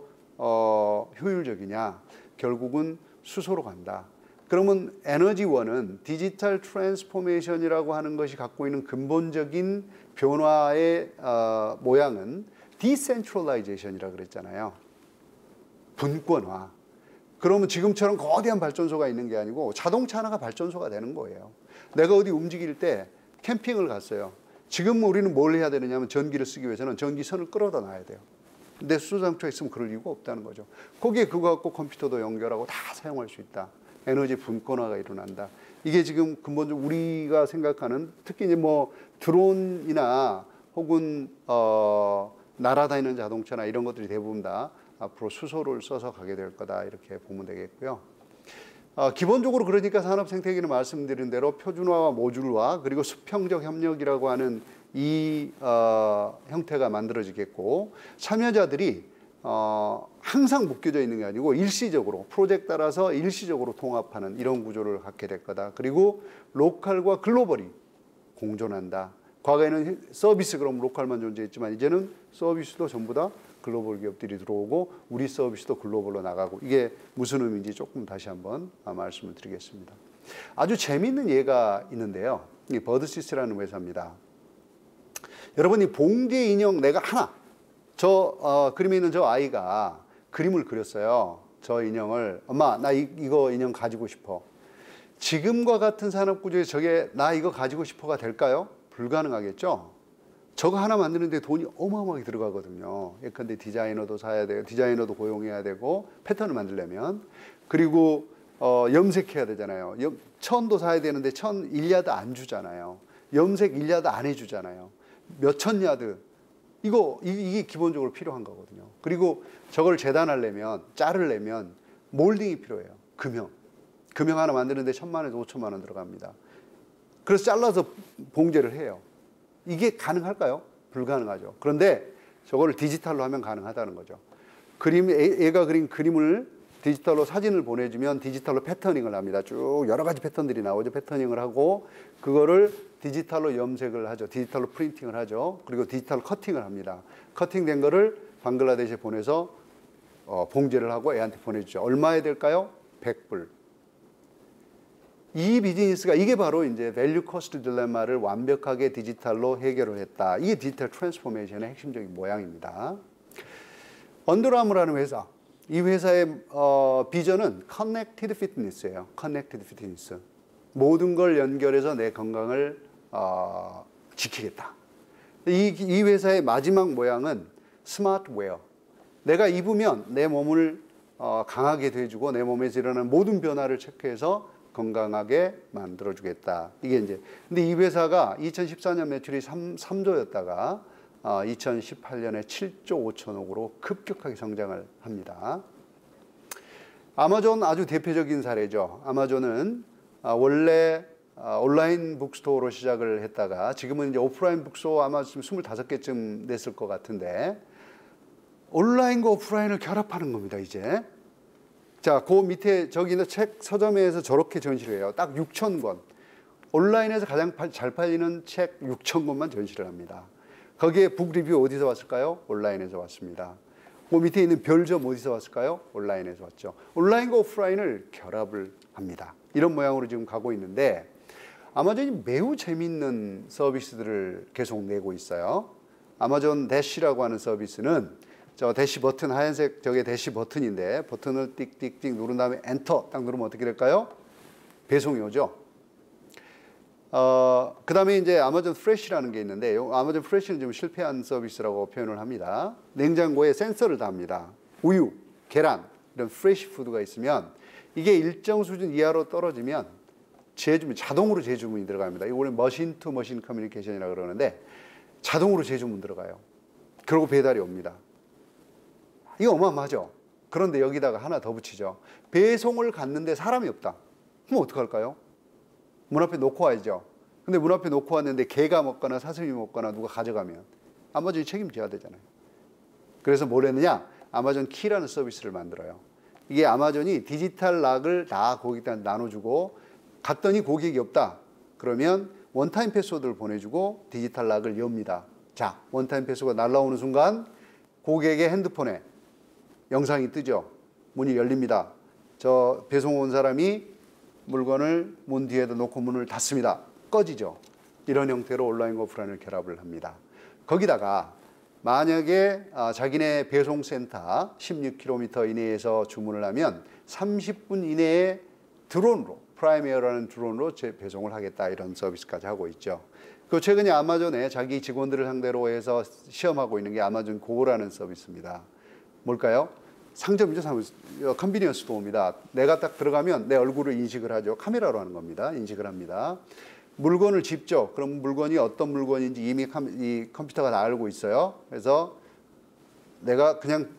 효율적이냐 결국은 수소로 간다. 그러면 에너지원은 디지털 트랜스포메이션이라고 하는 것이 갖고 있는 근본적인 변화의 모양은 디센트럴라이제이션이라고 그랬잖아요. 분권화. 그러면 지금처럼 거대한 발전소가 있는 게 아니고 자동차 하나가 발전소가 되는 거예요. 내가 어디 움직일 때 캠핑을 갔어요. 지금 우리는 뭘 해야 되느냐면 전기를 쓰기 위해서는 전기선을 끌어다 놔야 돼요. 근데 수소자동차가 있으면 그럴 이유가 없다는 거죠. 거기에 그거 갖고 컴퓨터도 연결하고 다 사용할 수 있다. 에너지 분권화가 일어난다. 이게 지금 근본적으로 우리가 생각하는 특히 이제 뭐 드론이나 혹은 날아다니는 자동차나 이런 것들이 대부분 다 앞으로 수소를 써서 가게 될 거다 이렇게 보면 되겠고요. 기본적으로 그러니까 산업생태계는 말씀드린 대로 표준화와 모듈화 그리고 수평적 협력이라고 하는 이 형태가 만들어지겠고 참여자들이 항상 묶여져 있는 게 아니고 일시적으로 프로젝트 따라서 일시적으로 통합하는 이런 구조를 갖게 될 거다. 그리고 로컬과 글로벌이 공존한다. 과거에는 서비스 그럼 로컬만 존재했지만 이제는 서비스도 전부 다 글로벌 기업들이 들어오고 우리 서비스도 글로벌로 나가고 이게 무슨 의미인지 조금 다시 한번 말씀을 드리겠습니다. 아주 재미있는 예가 있는데요. 이 버드시스라는 회사입니다. 여러분 이 봉제 인형 내가 하나 그림에 있는 저 아이가 그림을 그렸어요. 저 인형을 엄마 나 이거 인형 가지고 싶어. 지금과 같은 산업 구조에서 저게 나 이거 가지고 싶어가 될까요? 불가능하겠죠. 저거 하나 만드는데 돈이 어마어마하게 들어가거든요. 예컨대 디자이너도 사야 돼요. 디자이너도 고용해야 되고 패턴을 만들려면 그리고 염색해야 되잖아요. 천도 사야 되는데 천 1야드 안 주잖아요. 염색 1야드 안 해주잖아요. 몇천 야드 이게 기본적으로 필요한 거거든요. 그리고 저걸 재단하려면 자르려면 몰딩이 필요해요. 금형 하나 만드는데 1,000만 원에서 5천만 원 들어갑니다. 그래서 잘라서 봉제를 해요. 이게 가능할까요? 불가능하죠. 그런데 저걸 디지털로 하면 가능하다는 거죠. 얘가 그린 그림을 디지털로 사진을 보내주면 디지털로 패터닝을 합니다. 쭉 여러 가지 패턴들이 나오죠. 패터닝을 하고 그거를 디지털로 염색을 하죠. 디지털로 프린팅을 하죠. 그리고 디지털 커팅을 합니다. 커팅된 거를 방글라데시에 보내서 봉제를 하고 애한테 보내주죠. 얼마에 될까요? 100불. 이 비즈니스가 이게 바로 이제 밸류 코스트 딜레마를 완벽하게 디지털로 해결을 했다. 이게 디지털 트랜스포메이션의 핵심적인 모양입니다. 언더아머라는 회사. 이 회사의 비전은 커넥티드 피트니스예요. 커넥티드 피트니스. 모든 걸 연결해서 내 건강을 지키겠다. 이 회사의 마지막 모양은 스마트웨어. 내가 입으면 내 몸을 강하게 돼주고 내 몸에서 일어나는 모든 변화를 체크해서 건강하게 만들어주겠다. 이게 이제 근데 이 회사가 2014년 매출이 3조였다가 2018년에 7조 5천억으로 급격하게 성장을 합니다. 아마존 아주 대표적인 사례죠. 아마존은 원래 온라인 북스토어로 시작을 했다가 지금은 이제 오프라인 북스토어 아마 지금 25개쯤 됐을 것 같은데 온라인과 오프라인을 결합하는 겁니다, 이제. 자, 그 밑에 저기 있는 책 서점에서 저렇게 전시를 해요. 딱 6,000권. 온라인에서 가장 잘 팔리는 책 6,000권만 전시를 합니다. 거기에 북 리뷰 어디서 왔을까요? 온라인에서 왔습니다. 그 밑에 있는 별점 어디서 왔을까요? 온라인에서 왔죠. 온라인과 오프라인을 결합을 합니다. 이런 모양으로 지금 가고 있는데 아마존이 매우 재미있는 서비스들을 계속 내고 있어요. 아마존 대시라고 하는 서비스는 저 대시 버튼 하얀색 저게 대시 버튼인데 버튼을 띡띡띡 누른 다음에 엔터 딱 누르면 어떻게 될까요? 배송이 오죠. 그 다음에 이제 아마존 프레쉬라는 게 있는데 아마존 프레쉬는 좀 실패한 서비스라고 표현을 합니다. 냉장고에 센서를 답니다. 우유, 계란 이런 프레쉬 푸드가 있으면 이게 일정 수준 이하로 떨어지면 자동으로 재주문이 들어갑니다. 이거 원래 머신 투 머신 커뮤니케이션이라고 그러는데 자동으로 재주문 들어가요. 그리고 배달이 옵니다. 이거 어마어마하죠. 그런데 여기다가 하나 더 붙이죠. 배송을 갔는데 사람이 없다. 그럼 어떡할까요? 문 앞에 놓고 와야죠. 근데 문 앞에 놓고 왔는데 개가 먹거나 사슴이 먹거나 누가 가져가면 아마존이 책임져야 되잖아요. 그래서 뭘 했느냐? 아마존 키라는 서비스를 만들어요. 이게 아마존이 디지털 락을 다 고객들한테 나눠주고 갔더니 고객이 없다. 그러면 원타임 패스워드를 보내주고 디지털 락을 엽니다. 자, 원타임 패스워드가 날라오는 순간 고객의 핸드폰에 영상이 뜨죠. 문이 열립니다. 저 배송 온 사람이 물건을 문 뒤에다 놓고 문을 닫습니다. 꺼지죠. 이런 형태로 온라인과 오프라인을 결합을 합니다. 거기다가 만약에 자기네 배송센터 16km 이내에서 주문을 하면 30분 이내에 드론으로, 프라임에어라는 드론으로 배송을 하겠다, 이런 서비스까지 하고 있죠. 그 최근에 아마존에 자기 직원들을 상대로 해서 시험하고 있는 게 아마존 고라는 서비스입니다. 뭘까요? 상점이죠. 컨비니언스 스토어입니다. 내가 딱 들어가면 내 얼굴을 인식을 하죠. 카메라로 하는 겁니다. 인식을 합니다. 물건을 집죠. 그럼 물건이 어떤 물건인지 이미 이 컴퓨터가 다 알고 있어요. 그래서 내가 그냥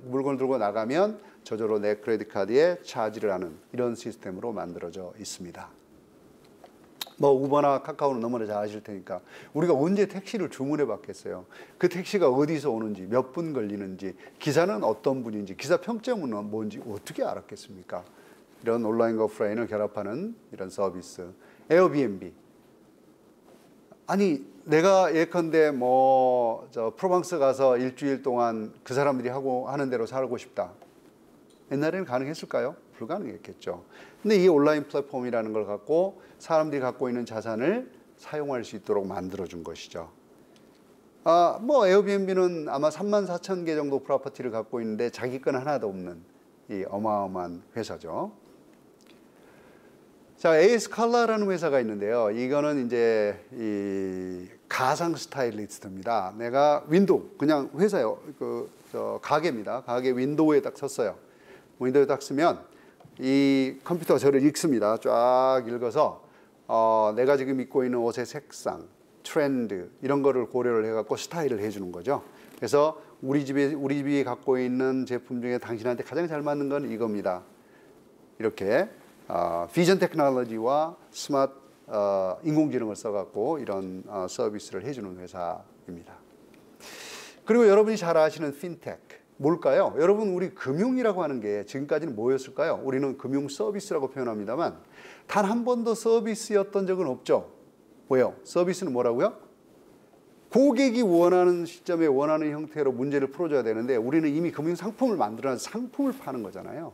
물건을 들고 나가면 저절로 내 크레딧 카드에 차지를 하는 이런 시스템으로 만들어져 있습니다. 뭐 우버나 카카오는 너무나 잘 아실 테니까 우리가 언제 택시를 주문해 봤겠어요. 그 택시가 어디서 오는지, 몇 분 걸리는지, 기사는 어떤 분인지, 기사 평점은 뭔지 어떻게 알았겠습니까? 이런 온라인과 오프라인을 결합하는 이런 서비스. 에어비앤비. 아니 내가 예컨대 뭐 프로방스 가서 일주일 동안 그 사람들이 하는 대로 살고 싶다. 옛날에는 가능했을까요? 불가능했겠죠. 근데 이 온라인 플랫폼이라는 걸 갖고 사람들이 갖고 있는 자산을 사용할 수 있도록 만들어준 것이죠. 뭐 에어비앤비는 아마 34,000개 정도 프로퍼티를 갖고 있는데 자기 건 하나도 없는 이 어마어마한 회사죠. 자, 에이스칼라라는 회사가 있는데요. 이거는 이제 이 가상 스타일리스트입니다. 내가 윈도우, 그냥 회사요. 가게입니다. 가게 윈도우에 딱 섰어요. 윈도우에 딱 쓰면 이 컴퓨터가 저를 읽습니다. 쫙 읽어서 내가 지금 입고 있는 옷의 색상, 트렌드 이런 거를 고려를 해갖고 스타일을 해주는 거죠. 그래서 우리 집이 갖고 있는 제품 중에 당신한테 가장 잘 맞는 건 이겁니다. 이렇게 비전 테크놀로지와 스마트 인공지능을 써갖고 이런 서비스를 해주는 회사입니다. 그리고 여러분이 잘 아시는 핀테크. 뭘까요? 여러분, 우리 금융이라고 하는 게 지금까지는 뭐였을까요? 우리는 금융 서비스라고 표현합니다만 단 한 번도 서비스였던 적은 없죠. 왜요? 서비스는 뭐라고요? 고객이 원하는 시점에 원하는 형태로 문제를 풀어줘야 되는데 우리는 이미 금융 상품을 만들어서 상품을 파는 거잖아요.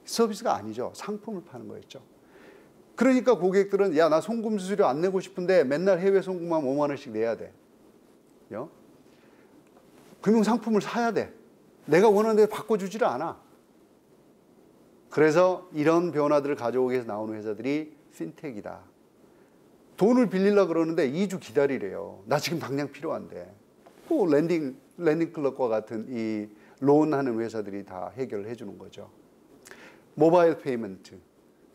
서비스가 아니죠. 상품을 파는 거였죠. 그러니까 고객들은 야, 나 송금 수수료 안 내고 싶은데 맨날 해외 송금하면 5만 원씩 내야 돼. 금융 상품을 사야 돼. 내가 원하는 대로 바꿔주지를 않아. 그래서 이런 변화들을 가져오기 위해서 나오는 회사들이 핀텍이다. 돈을 빌리려고 그러는데 2주 기다리래요. 나 지금 당장 필요한데. 또 랜딩 클럽과 같은 이 론하는 회사들이 다 해결을 해주는 거죠. 모바일 페이먼트,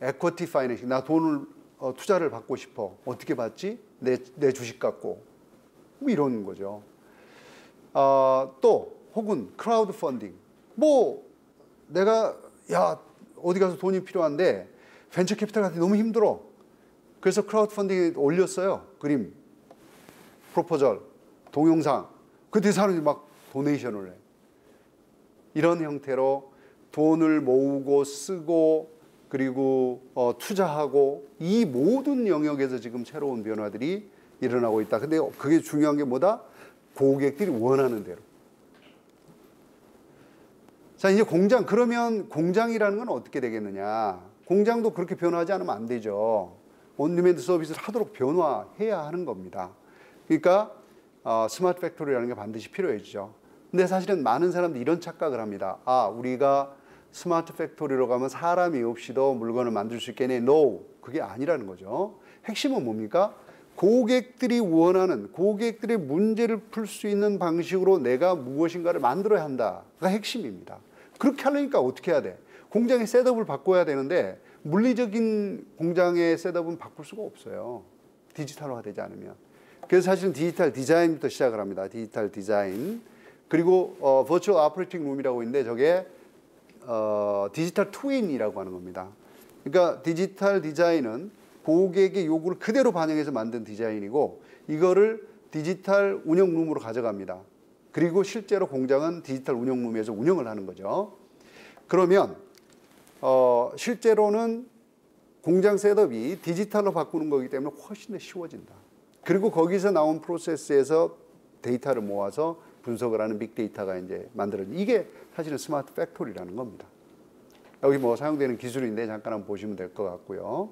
에쿼티 파이낸싱. 나 돈을 투자를 받고 싶어. 어떻게 받지? 내 주식 갖고. 뭐 이런 거죠. 또 혹은 크라우드 펀딩. 뭐 내가 어디 가서 돈이 필요한데 벤처 캐피탈 같은 게 너무 힘들어. 그래서 크라우드 펀딩에 올렸어요. 그림, 프로포절, 동영상. 그때 사람들이 막 도네이션을 해. 이런 형태로 돈을 모으고 쓰고 그리고 투자하고 이 모든 영역에서 지금 새로운 변화들이 일어나고 있다. 근데 그게 중요한 게 뭐다? 고객들이 원하는 대로. 자, 이제 공장. 그러면 공장이라는 건 어떻게 되겠느냐? 공장도 그렇게 변화하지 않으면 안 되죠. 온디맨드 서비스를 하도록 변화해야 하는 겁니다. 그러니까 스마트 팩토리라는 게 반드시 필요해지죠. 근데 사실은 많은 사람들이 이런 착각을 합니다. 우리가 스마트 팩토리로 가면 사람이 없이도 물건을 만들 수 있겠네. No, 그게 아니라는 거죠. 핵심은 뭡니까? 고객들이 원하는, 고객들의 문제를 풀 수 있는 방식으로 내가 무엇인가를 만들어야 한다가 핵심입니다. 그렇게 하려니까 어떻게 해야 돼? 공장의 셋업을 바꿔야 되는데 물리적인 공장의 셋업은 바꿀 수가 없어요. 디지털화되지 않으면. 그래서 사실은 디지털 디자인부터 시작을 합니다. 디지털 디자인. 그리고 버추얼 오퍼레이팅 룸이라고 있는데 저게 디지털 트윈이라고 하는 겁니다. 그러니까 디지털 디자인은 고객의 요구를 그대로 반영해서 만든 디자인이고 이거를 디지털 운영룸으로 가져갑니다. 그리고 실제로 공장은 디지털 운영룸에서 운영을 하는 거죠. 그러면 실제로는 공장 셋업이 디지털로 바꾸는 거기 때문에 훨씬 더 쉬워진다. 그리고 거기서 나온 프로세스에서 데이터를 모아서 분석을 하는 빅데이터가 이제 만들어진 이게 사실은 스마트 팩토리라는 겁니다. 여기 뭐 사용되는 기술인데 잠깐 한번 보시면 될 것 같고요.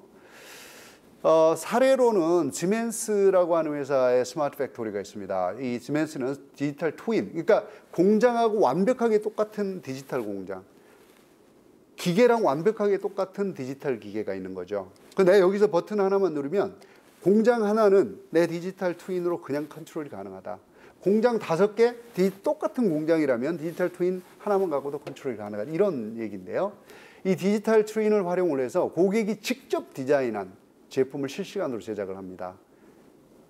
사례로는 지멘스라고 하는 회사의 스마트 팩토리가 있습니다. 이 지멘스는 디지털 트윈, 그러니까 공장하고 완벽하게 똑같은 디지털 공장, 기계랑 완벽하게 똑같은 디지털 기계가 있는 거죠. 내가 여기서 버튼 하나만 누르면 공장 하나는 내 디지털 트윈으로 그냥 컨트롤이 가능하다. 공장 5개, 똑같은 공장이라면 디지털 트윈 하나만 갖고도 컨트롤이 가능하다. 이런 얘기인데요. 이 디지털 트윈을 활용을 해서 고객이 직접 디자인한 제품을 실시간으로 제작을 합니다.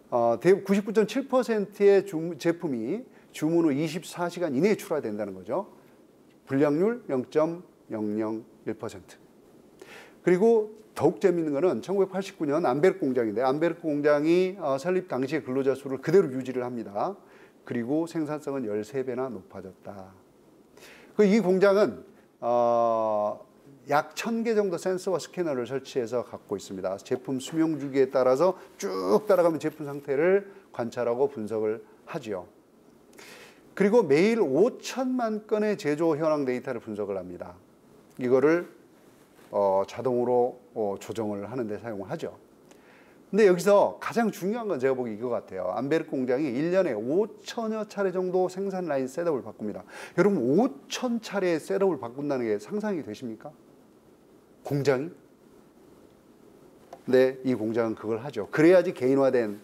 99.7%의 제품이 주문 후 24시간 이내에 출하된다는 거죠. 불량률 0.001%. 그리고 더욱 재미있는 거는 1989년 암베르크 공장인데 암베르크 공장이 설립 당시의 근로자 수를 그대로 유지를 합니다. 그리고 생산성은 13배나 높아졌다. 이 공장은 약 1000개 정도 센서와 스캐너를 설치해서 갖고 있습니다. 제품 수명 주기에 따라서 쭉 따라가면 제품 상태를 관찰하고 분석을 하지요. 그리고 매일 5천만 건의 제조 현황 데이터를 분석을 합니다. 이거를 자동으로 조정을 하는 데 사용을 하죠. 근데 여기서 가장 중요한 건 제가 보기 이거 같아요. 암베르크 공장이 1년에 5천여 차례 정도 생산 라인 셋업을 바꿉니다. 여러분 5천 차례의 셋업을 바꾼다는 게 상상이 되십니까? 공장이? 네, 이 공장은 그걸 하죠. 그래야지 개인화된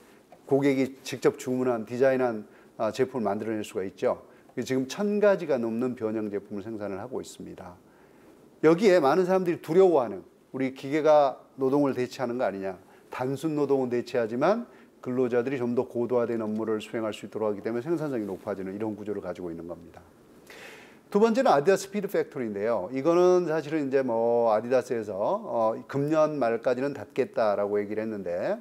고객이 직접 주문한 디자인한 제품을 만들어낼 수가 있죠. 지금 1000가지가 넘는 변형 제품을 생산을 하고 있습니다. 여기에 많은 사람들이 두려워하는 우리 기계가 노동을 대체하는 거 아니냐. 단순 노동은 대체하지만 근로자들이 좀 더 고도화된 업무를 수행할 수 있도록 하기 때문에 생산성이 높아지는 이런 구조를 가지고 있는 겁니다. 두 번째는 아디다스 스피드 팩토리인데요. 이거는 사실은 이제 뭐 아디다스에서 금년 말까지는 닫겠다라고 얘기를 했는데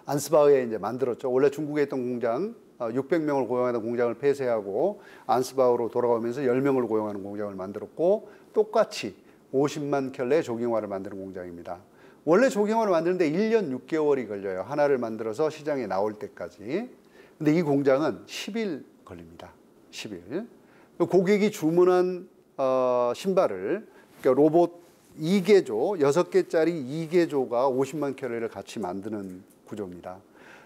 안스바흐에 이제 만들었죠. 원래 중국에 있던 공장 600명을 고용하던 공장을 폐쇄하고 안스바흐로 돌아오면서 10명을 고용하는 공장을 만들었고 똑같이 50만 켤레 조경화를 만드는 공장입니다. 원래 조경화를 만드는데 1년 6개월이 걸려요. 하나를 만들어서 시장에 나올 때까지. 근데 이 공장은 10일 걸립니다. 10일. 고객이 주문한 신발을 그러니까 로봇 2개조, 6개짜리 2개조가 50만 켤레를 같이 만드는 구조입니다.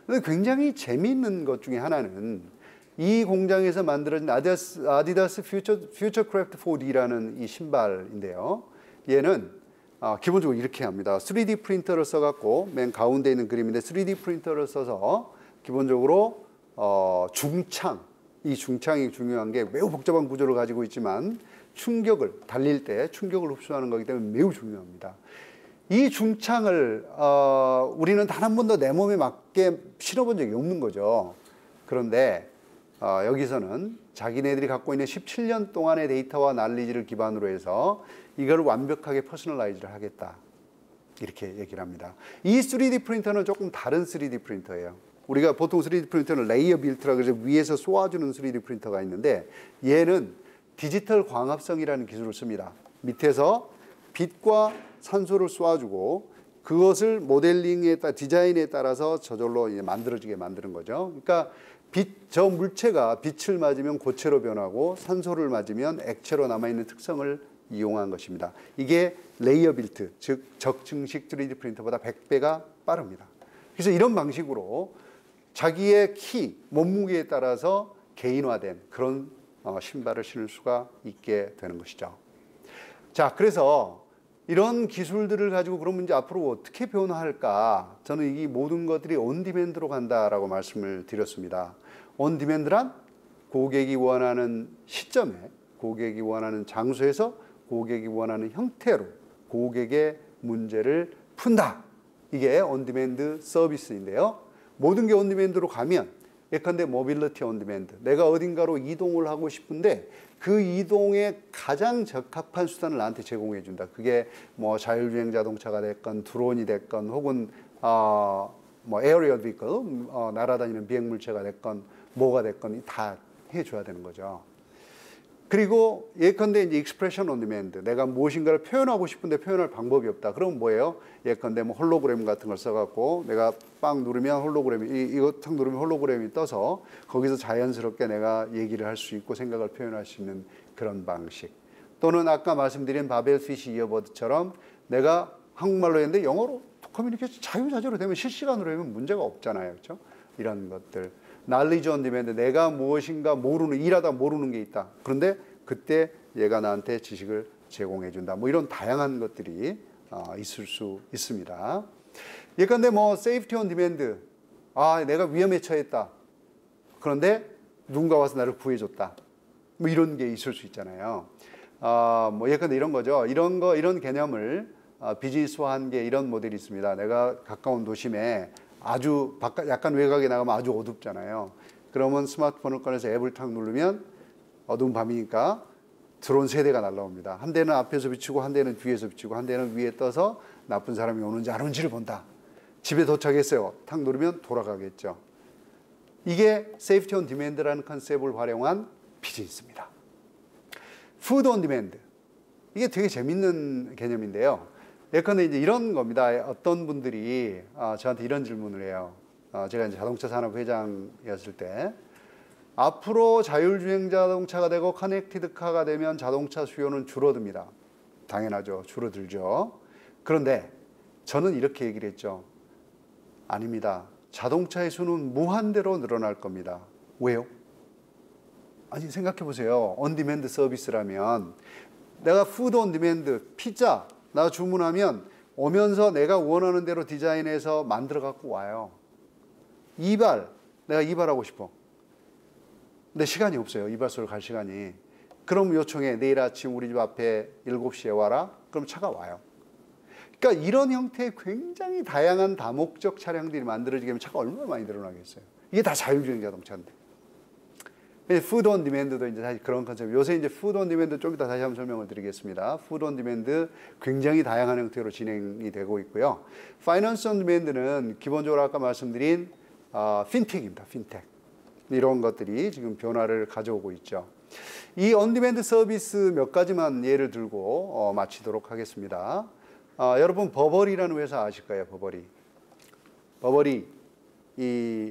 근데 굉장히 재미있는 것 중에 하나는 이 공장에서 만들어진 아디다스 퓨처 크래프트 4D라는 이 신발인데요. 얘는 기본적으로 이렇게 합니다. 3D 프린터를 써갖고 맨 가운데 있는 그림인데 3D 프린터를 써서 기본적으로 중창, 이 중창이 중요한 게 매우 복잡한 구조를 가지고 있지만 충격을 달릴 때 충격을 흡수하는 거기 때문에 매우 중요합니다. 이 중창을 우리는 단 한 번도 내 몸에 맞게 실어본 적이 없는 거죠. 그런데 여기서는 자기네들이 갖고 있는 17년 동안의 데이터와 난리지를 기반으로 해서 이걸 완벽하게 퍼스널라이즈를 하겠다. 이렇게 얘기를 합니다. 이 3D 프린터는 조금 다른 3D 프린터예요. 우리가 보통 3D 프린터는 레이어 빌트라 그래서 위에서 쏘아주는 3D 프린터가 있는데 얘는 디지털 광합성이라는 기술을 씁니다. 밑에서 빛과 산소를 쏘아주고 그것을 모델링에 따라 디자인에 따라서 저절로 이제 만들어지게 만드는 거죠. 그러니까 저 물체가 빛을 맞으면 고체로 변하고 산소를 맞으면 액체로 남아있는 특성을 이용한 것입니다. 이게 레이어 빌트, 즉 적층식 3D 프린터보다 100배가 빠릅니다. 그래서 이런 방식으로 자기의 키, 몸무게에 따라서 개인화된 그런 신발을 신을 수가 있게 되는 것이죠. 자, 그래서 이런 기술들을 가지고 그러면 이제 앞으로 어떻게 변화할까? 저는 이 모든 것들이 온디맨드로 간다라고 말씀을 드렸습니다. 온디맨드란 고객이 원하는 시점에, 고객이 원하는 장소에서, 고객이 원하는 형태로 고객의 문제를 푼다. 이게 온디맨드 서비스인데요. 모든 게 온디맨드로 가면 예컨대 모빌리티 온디맨드. 내가 어딘가로 이동을 하고 싶은데 그 이동에 가장 적합한 수단을 나한테 제공해 준다. 그게 뭐 자율주행 자동차가 됐건 드론이 됐건 혹은 뭐 에어리얼 비클 날아다니는 비행물체가 됐건 뭐가 됐건 다 해줘야 되는 거죠. 그리고 예컨대 이제 익스프레션 온 디맨드, 내가 무엇인가를 표현하고 싶은데 표현할 방법이 없다. 그럼 뭐예요? 예컨대 뭐 홀로그램 같은 걸 써갖고 내가 빵 누르면 홀로그램이 이거 탁 누르면 홀로그램이 떠서 거기서 자연스럽게 내가 얘기를 할 수 있고 생각을 표현할 수 있는 그런 방식. 또는 아까 말씀드린 바벨피쉬 이어버드처럼 내가 한국말로 했는데 영어로 커뮤니케이션 자유자재로 되면 실시간으로 하면 문제가 없잖아요, 그렇죠? 이런 것들. knowledge on demand, 내가 무엇인가 일하다 모르는 게 있다. 그런데 그때 얘가 나한테 지식을 제공해 준다. 뭐 이런 다양한 것들이 있을 수 있습니다. 예컨대 뭐 safety on demand, 내가 위험에 처했다. 그런데 누군가 와서 나를 구해줬다. 뭐 이런 게 있을 수 있잖아요. 뭐 예컨대 이런 거죠. 이런 개념을 비즈니스화한 게 이런 모델이 있습니다. 내가 가까운 도심에 아주 약간 외곽에 나가면 아주 어둡잖아요. 그러면 스마트폰을 꺼내서 앱을 탁 누르면 어두운 밤이니까 드론 3대가 날라옵니다. 한 대는 앞에서 비추고 한 대는 뒤에서 비추고 한 대는 위에 떠서 나쁜 사람이 오는지 안 오는지를 본다. 집에 도착했어요. 탁 누르면 돌아가겠죠. 이게 세이프티 온 디맨드라는 컨셉을 활용한 비즈니스입니다. 푸드 온 디맨드. 이게 되게 재밌는 개념인데요. 예컨대 이제 이런 겁니다. 어떤 분들이 저한테 이런 질문을 해요. 제가 이제 자동차 산업 회장이었을 때 앞으로 자율주행 자동차가 되고 커넥티드카가 되면 자동차 수요는 줄어듭니다. 당연하죠. 줄어들죠. 그런데 저는 이렇게 얘기를 했죠. 아닙니다. 자동차의 수는 무한대로 늘어날 겁니다. 왜요? 아니 생각해 보세요. 온디맨드 서비스라면 내가 푸드 온디맨드, 피자 나 주문하면 오면서 내가 원하는 대로 디자인해서 만들어 갖고 와요. 내가 이발하고 싶어. 근데 시간이 없어요. 이발소를 갈 시간이. 그럼 요청해. 내일 아침 우리 집 앞에 7시에 와라. 그럼 차가 와요. 그러니까 이런 형태의 굉장히 다양한 다목적 차량들이 만들어지게 되면 차가 얼마나 많이 늘어나겠어요. 이게 다 자율주행 자동차인데. 푸드 온 디맨드도 이제 사실 그런 컨셉. 요새 이제 푸드 온 디맨드 좀 이따 다시 한번 설명을 드리겠습니다. 푸드 온 디맨드 굉장히 다양한 형태로 진행이 되고 있고요. 파이낸스 온 디맨드는 기본적으로 아까 말씀드린 핀텍입니다. 핀텍. 이런 것들이 지금 변화를 가져오고 있죠. 이 온 디맨드 서비스 몇 가지만 예를 들고 마치도록 하겠습니다. 여러분 버버리라는 회사 아실까요? 버버리.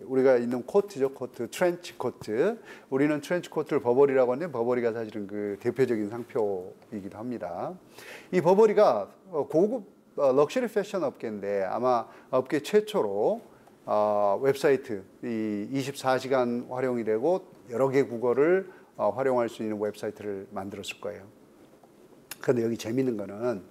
우리가 있는 코트죠. 코트, 트렌치 코트. 우리는 트렌치 코트를 버버리라고 하는데 버버리가 사실은 그 대표적인 상표이기도 합니다. 이 버버리가 고급 럭셔리 패션 업계인데 아마 업계 최초로 웹사이트, 24시간 활용이 되고 여러 개 국어를 활용할 수 있는 웹사이트를 만들었을 거예요. 그런데 여기 재밌는 거는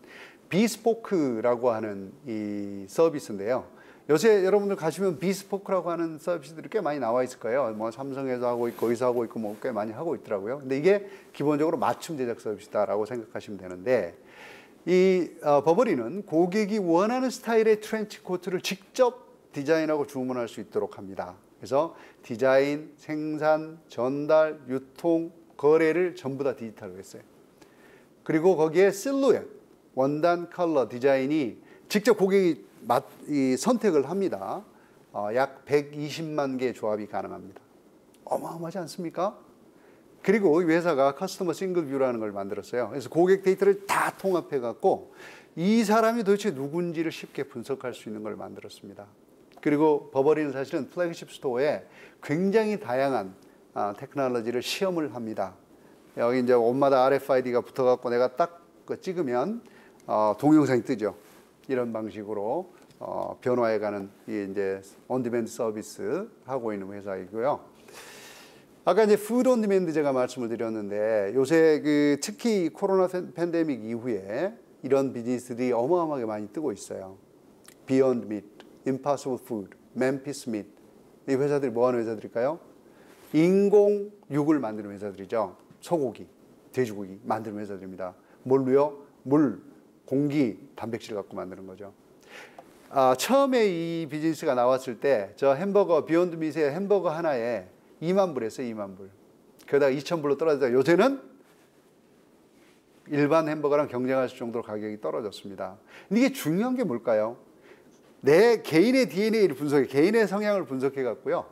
비스포크라고 하는 이 서비스인데요. 요새 여러분들 가시면 비스포크라고 하는 서비스들이 꽤 많이 나와 있을 거예요. 뭐 삼성에서 하고 있고 어디서 하고 있고 뭐 꽤 많이 하고 있더라고요. 근데 이게 기본적으로 맞춤 제작 서비스다라고 생각하시면 되는데 이 버버리는 고객이 원하는 스타일의 트렌치 코트를 직접 디자인하고 주문할 수 있도록 합니다. 그래서 디자인, 생산, 전달, 유통, 거래를 전부 다 디지털로 했어요. 그리고 거기에 실루엣, 원단, 컬러, 디자인이 직접 고객이 선택을 합니다. 약 120만 개의 조합이 가능합니다. 어마어마하지 않습니까? 그리고 이 회사가 커스터머 싱글 뷰라는 걸 만들었어요. 그래서 고객 데이터를 다 통합해 갖고 이 사람이 도대체 누군지를 쉽게 분석할 수 있는 걸 만들었습니다. 그리고 버버리는 사실은 플래그십 스토어에 굉장히 다양한 테크놀로지를 시험을 합니다. 여기 이제 옷마다 RFID가 붙어 갖고 내가 딱 찍으면 동영상이 뜨죠. 이런 방식으로 변화해가는 이제 온디맨드 서비스 하고 있는 회사이고요. 아까 이제 푸드 온디맨드 제가 말씀을 드렸는데 요새 특히 코로나 팬데믹 이후에 이런 비즈니스들이 어마어마하게 많이 뜨고 있어요. Beyond Meat, Impossible Food, Memphis Meat. 이 회사들이 뭐 하는 회사들일까요? 인공 육을 만드는 회사들이죠. 소고기, 돼지고기 만드는 회사들입니다. 뭘로요? 물, 공기, 단백질 갖고 만드는 거죠. 처음에 이 비즈니스가 나왔을 때 저 햄버거, 비욘드 밋의 햄버거 하나에 2만 불 했어요. 2만 불. 그러다가 2천 불로 떨어지다 요새는 일반 햄버거랑 경쟁할 정도로 가격이 떨어졌습니다. 근데 이게 중요한 게 뭘까요? 내 개인의 DNA를 분석해, 개인의 성향을 분석해 갖고요,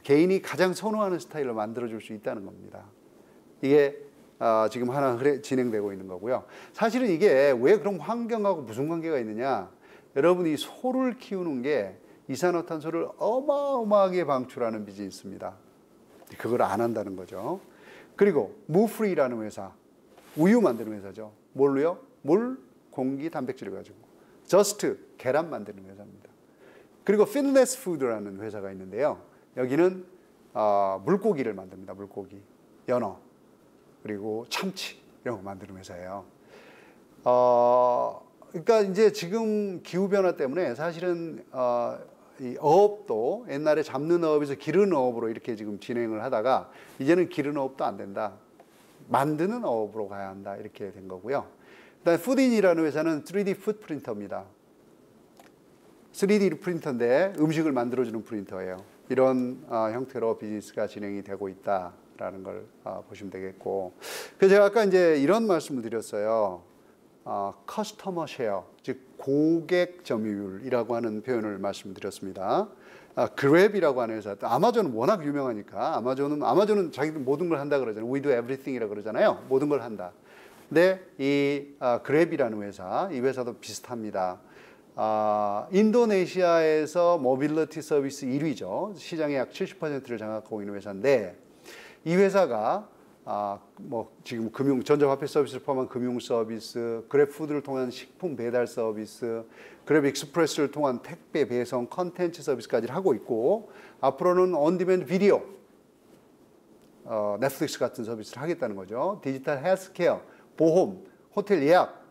개인이 가장 선호하는 스타일로 만들어줄 수 있다는 겁니다. 이게 지금 하나 진행되고 있는 거고요. 사실은 이게 왜 그럼 환경하고 무슨 관계가 있느냐? 여러분이 소를 키우는 게 이산화탄소를 어마어마하게 방출하는 비즈니스입니다. 그걸 안 한다는 거죠. 그리고 무프리라는 회사, 우유 만드는 회사죠. 뭘로요? 물, 공기, 단백질을 가지고. 저스트, 계란 만드는 회사입니다. 그리고 핀레스 푸드라는 회사가 있는데요. 여기는 물고기를 만듭니다. 물고기, 연어, 그리고 참치 이런 거 만드는 회사예요. 그러니까 이제 지금 기후 변화 때문에 사실은 이 어업도 옛날에 잡는 어업에서 기르는 어업으로 이렇게 지금 진행을 하다가 이제는 기르는 어업도 안 된다. 만드는 어업으로 가야 한다. 이렇게 된 거고요. 그다음에 푸딘이라는 회사는 3D 푸드 프린터입니다. 3D 프린터인데 음식을 만들어주는 프린터예요. 이런 형태로 비즈니스가 진행이 되고 있다라는 걸 보시면 되겠고, 그래서 제가 아까 이제 이런 말씀을 드렸어요. 커스터머 쉐어, 즉 고객 점유율이라고 하는 표현을 말씀드렸습니다. 그랩이라고 하는 회사, 아마존은 워낙 유명하니까 아마존은 자기들 모든 걸 한다 그러잖아요. We do everything이라고 그러잖아요. 모든 걸 한다. 근데 이 그랩이라는 회사, 이 회사도 비슷합니다. 인도네시아에서 모빌리티 서비스 1위죠. 시장의 약 70%를 장악하고 있는 회사인데, 이 회사가 뭐 지금 전자화폐 서비스를 포함한 금융 서비스, 그랩푸드를 통한 식품 배달 서비스, 그랩 익스프레스를 통한 택배 배송, 컨텐츠 서비스까지 하고 있고, 앞으로는 온디맨드 비디오, 넷플릭스 같은 서비스를 하겠다는 거죠. 디지털 헬스케어, 보험, 호텔 예약,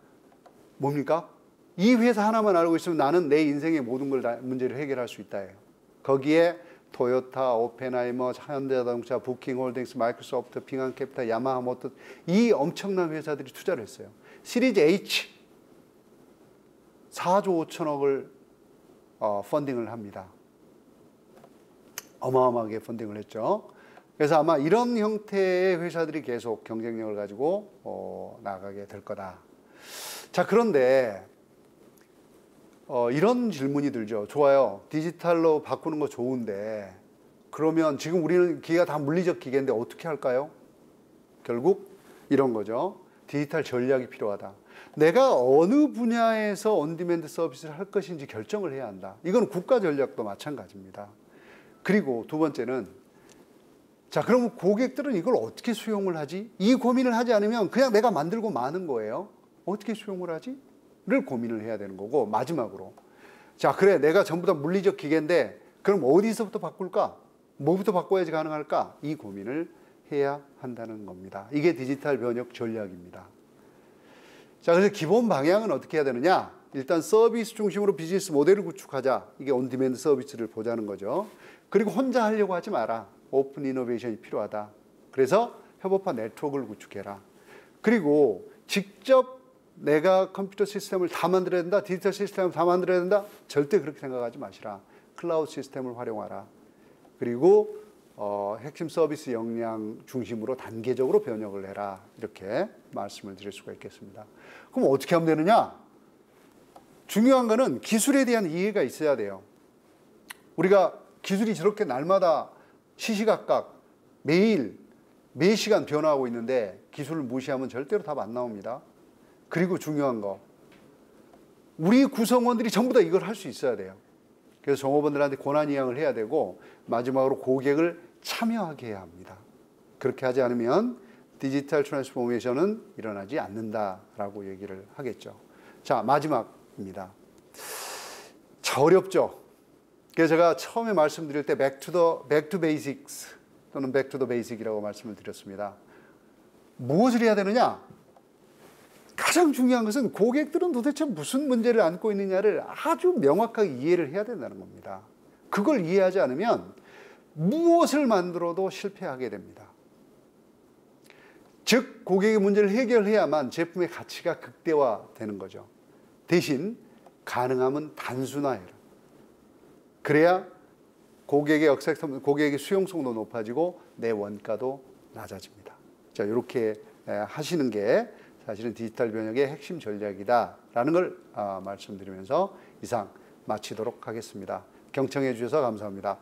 뭡니까? 이 회사 하나만 알고 있으면 나는 내 인생의 모든 걸 문제를 해결할 수 있다예요. 거기에 토요타, 오펜하이머, 현대자동차, 부킹홀딩스, 마이크로소프트, 핑한캐피탈, 야마하 모터, 이 엄청난 회사들이 투자를 했어요. 시리즈 H 4조 5천억을 펀딩을 합니다. 어마어마하게 펀딩을 했죠. 그래서 아마 이런 형태의 회사들이 계속 경쟁력을 가지고 나가게 될 거다. 자, 그런데 이런 질문이 들죠. 좋아요. 디지털로 바꾸는 거 좋은데, 그러면 지금 우리는 기계가 다 물리적 기계인데 어떻게 할까요? 결국 이런 거죠. 디지털 전략이 필요하다. 내가 어느 분야에서 온디맨드 서비스를 할 것인지 결정을 해야 한다. 이건 국가 전략도 마찬가지입니다. 그리고 두 번째는, 자, 그러면 고객들은 이걸 어떻게 수용을 하지? 이 고민을 하지 않으면 그냥 내가 만들고 마는 거예요. 어떻게 수용을 하지? 를 고민을 해야 되는 거고, 마지막으로, 자, 그래, 내가 전부 다 물리적 기계인데 그럼 어디서부터 바꿀까? 뭐부터 바꿔야지 가능할까? 이 고민을 해야 한다는 겁니다. 이게 디지털 변혁 전략입니다. 자, 그래서 기본 방향은 어떻게 해야 되느냐? 일단 서비스 중심으로 비즈니스 모델을 구축하자. 이게 온디맨드 서비스를 보자는 거죠. 그리고 혼자 하려고 하지 마라. 오픈 이노베이션이 필요하다. 그래서 협업화 네트워크를 구축해라. 그리고 직접 내가 컴퓨터 시스템을 다 만들어야 된다, 디지털 시스템을 다 만들어야 된다, 절대 그렇게 생각하지 마시라. 클라우드 시스템을 활용하라. 그리고 핵심 서비스 역량 중심으로 단계적으로 변혁을 해라. 이렇게 말씀을 드릴 수가 있겠습니다. 그럼 어떻게 하면 되느냐? 중요한 거는 기술에 대한 이해가 있어야 돼요. 우리가 기술이 저렇게 날마다 시시각각 매일 매 시간 변화하고 있는데 기술을 무시하면 절대로 답 안 나옵니다. 그리고 중요한 거, 우리 구성원들이 전부 다 이걸 할 수 있어야 돼요. 그래서 종업원들한테 권한이양을 해야 되고, 마지막으로 고객을 참여하게 해야 합니다. 그렇게 하지 않으면 디지털 트랜스포메이션은 일어나지 않는다라고 얘기를 하겠죠. 자, 마지막입니다. 자, 어렵죠. 그래서 제가 처음에 말씀드릴 때 back to basics 또는 back to the basic이라고 말씀을 드렸습니다. 무엇을 해야 되느냐? 가장 중요한 것은 고객들은 도대체 무슨 문제를 안고 있느냐를 아주 명확하게 이해를 해야 된다는 겁니다. 그걸 이해하지 않으면 무엇을 만들어도 실패하게 됩니다. 즉, 고객의 문제를 해결해야만 제품의 가치가 극대화되는 거죠. 대신 가능하면 단순화해라. 그래야 고객의 수용성도 높아지고 내 원가도 낮아집니다. 자, 이렇게 하시는 게 사실은 디지털 변혁의 핵심 전략이다라는 걸 말씀드리면서 이상 마치도록 하겠습니다. 경청해 주셔서 감사합니다.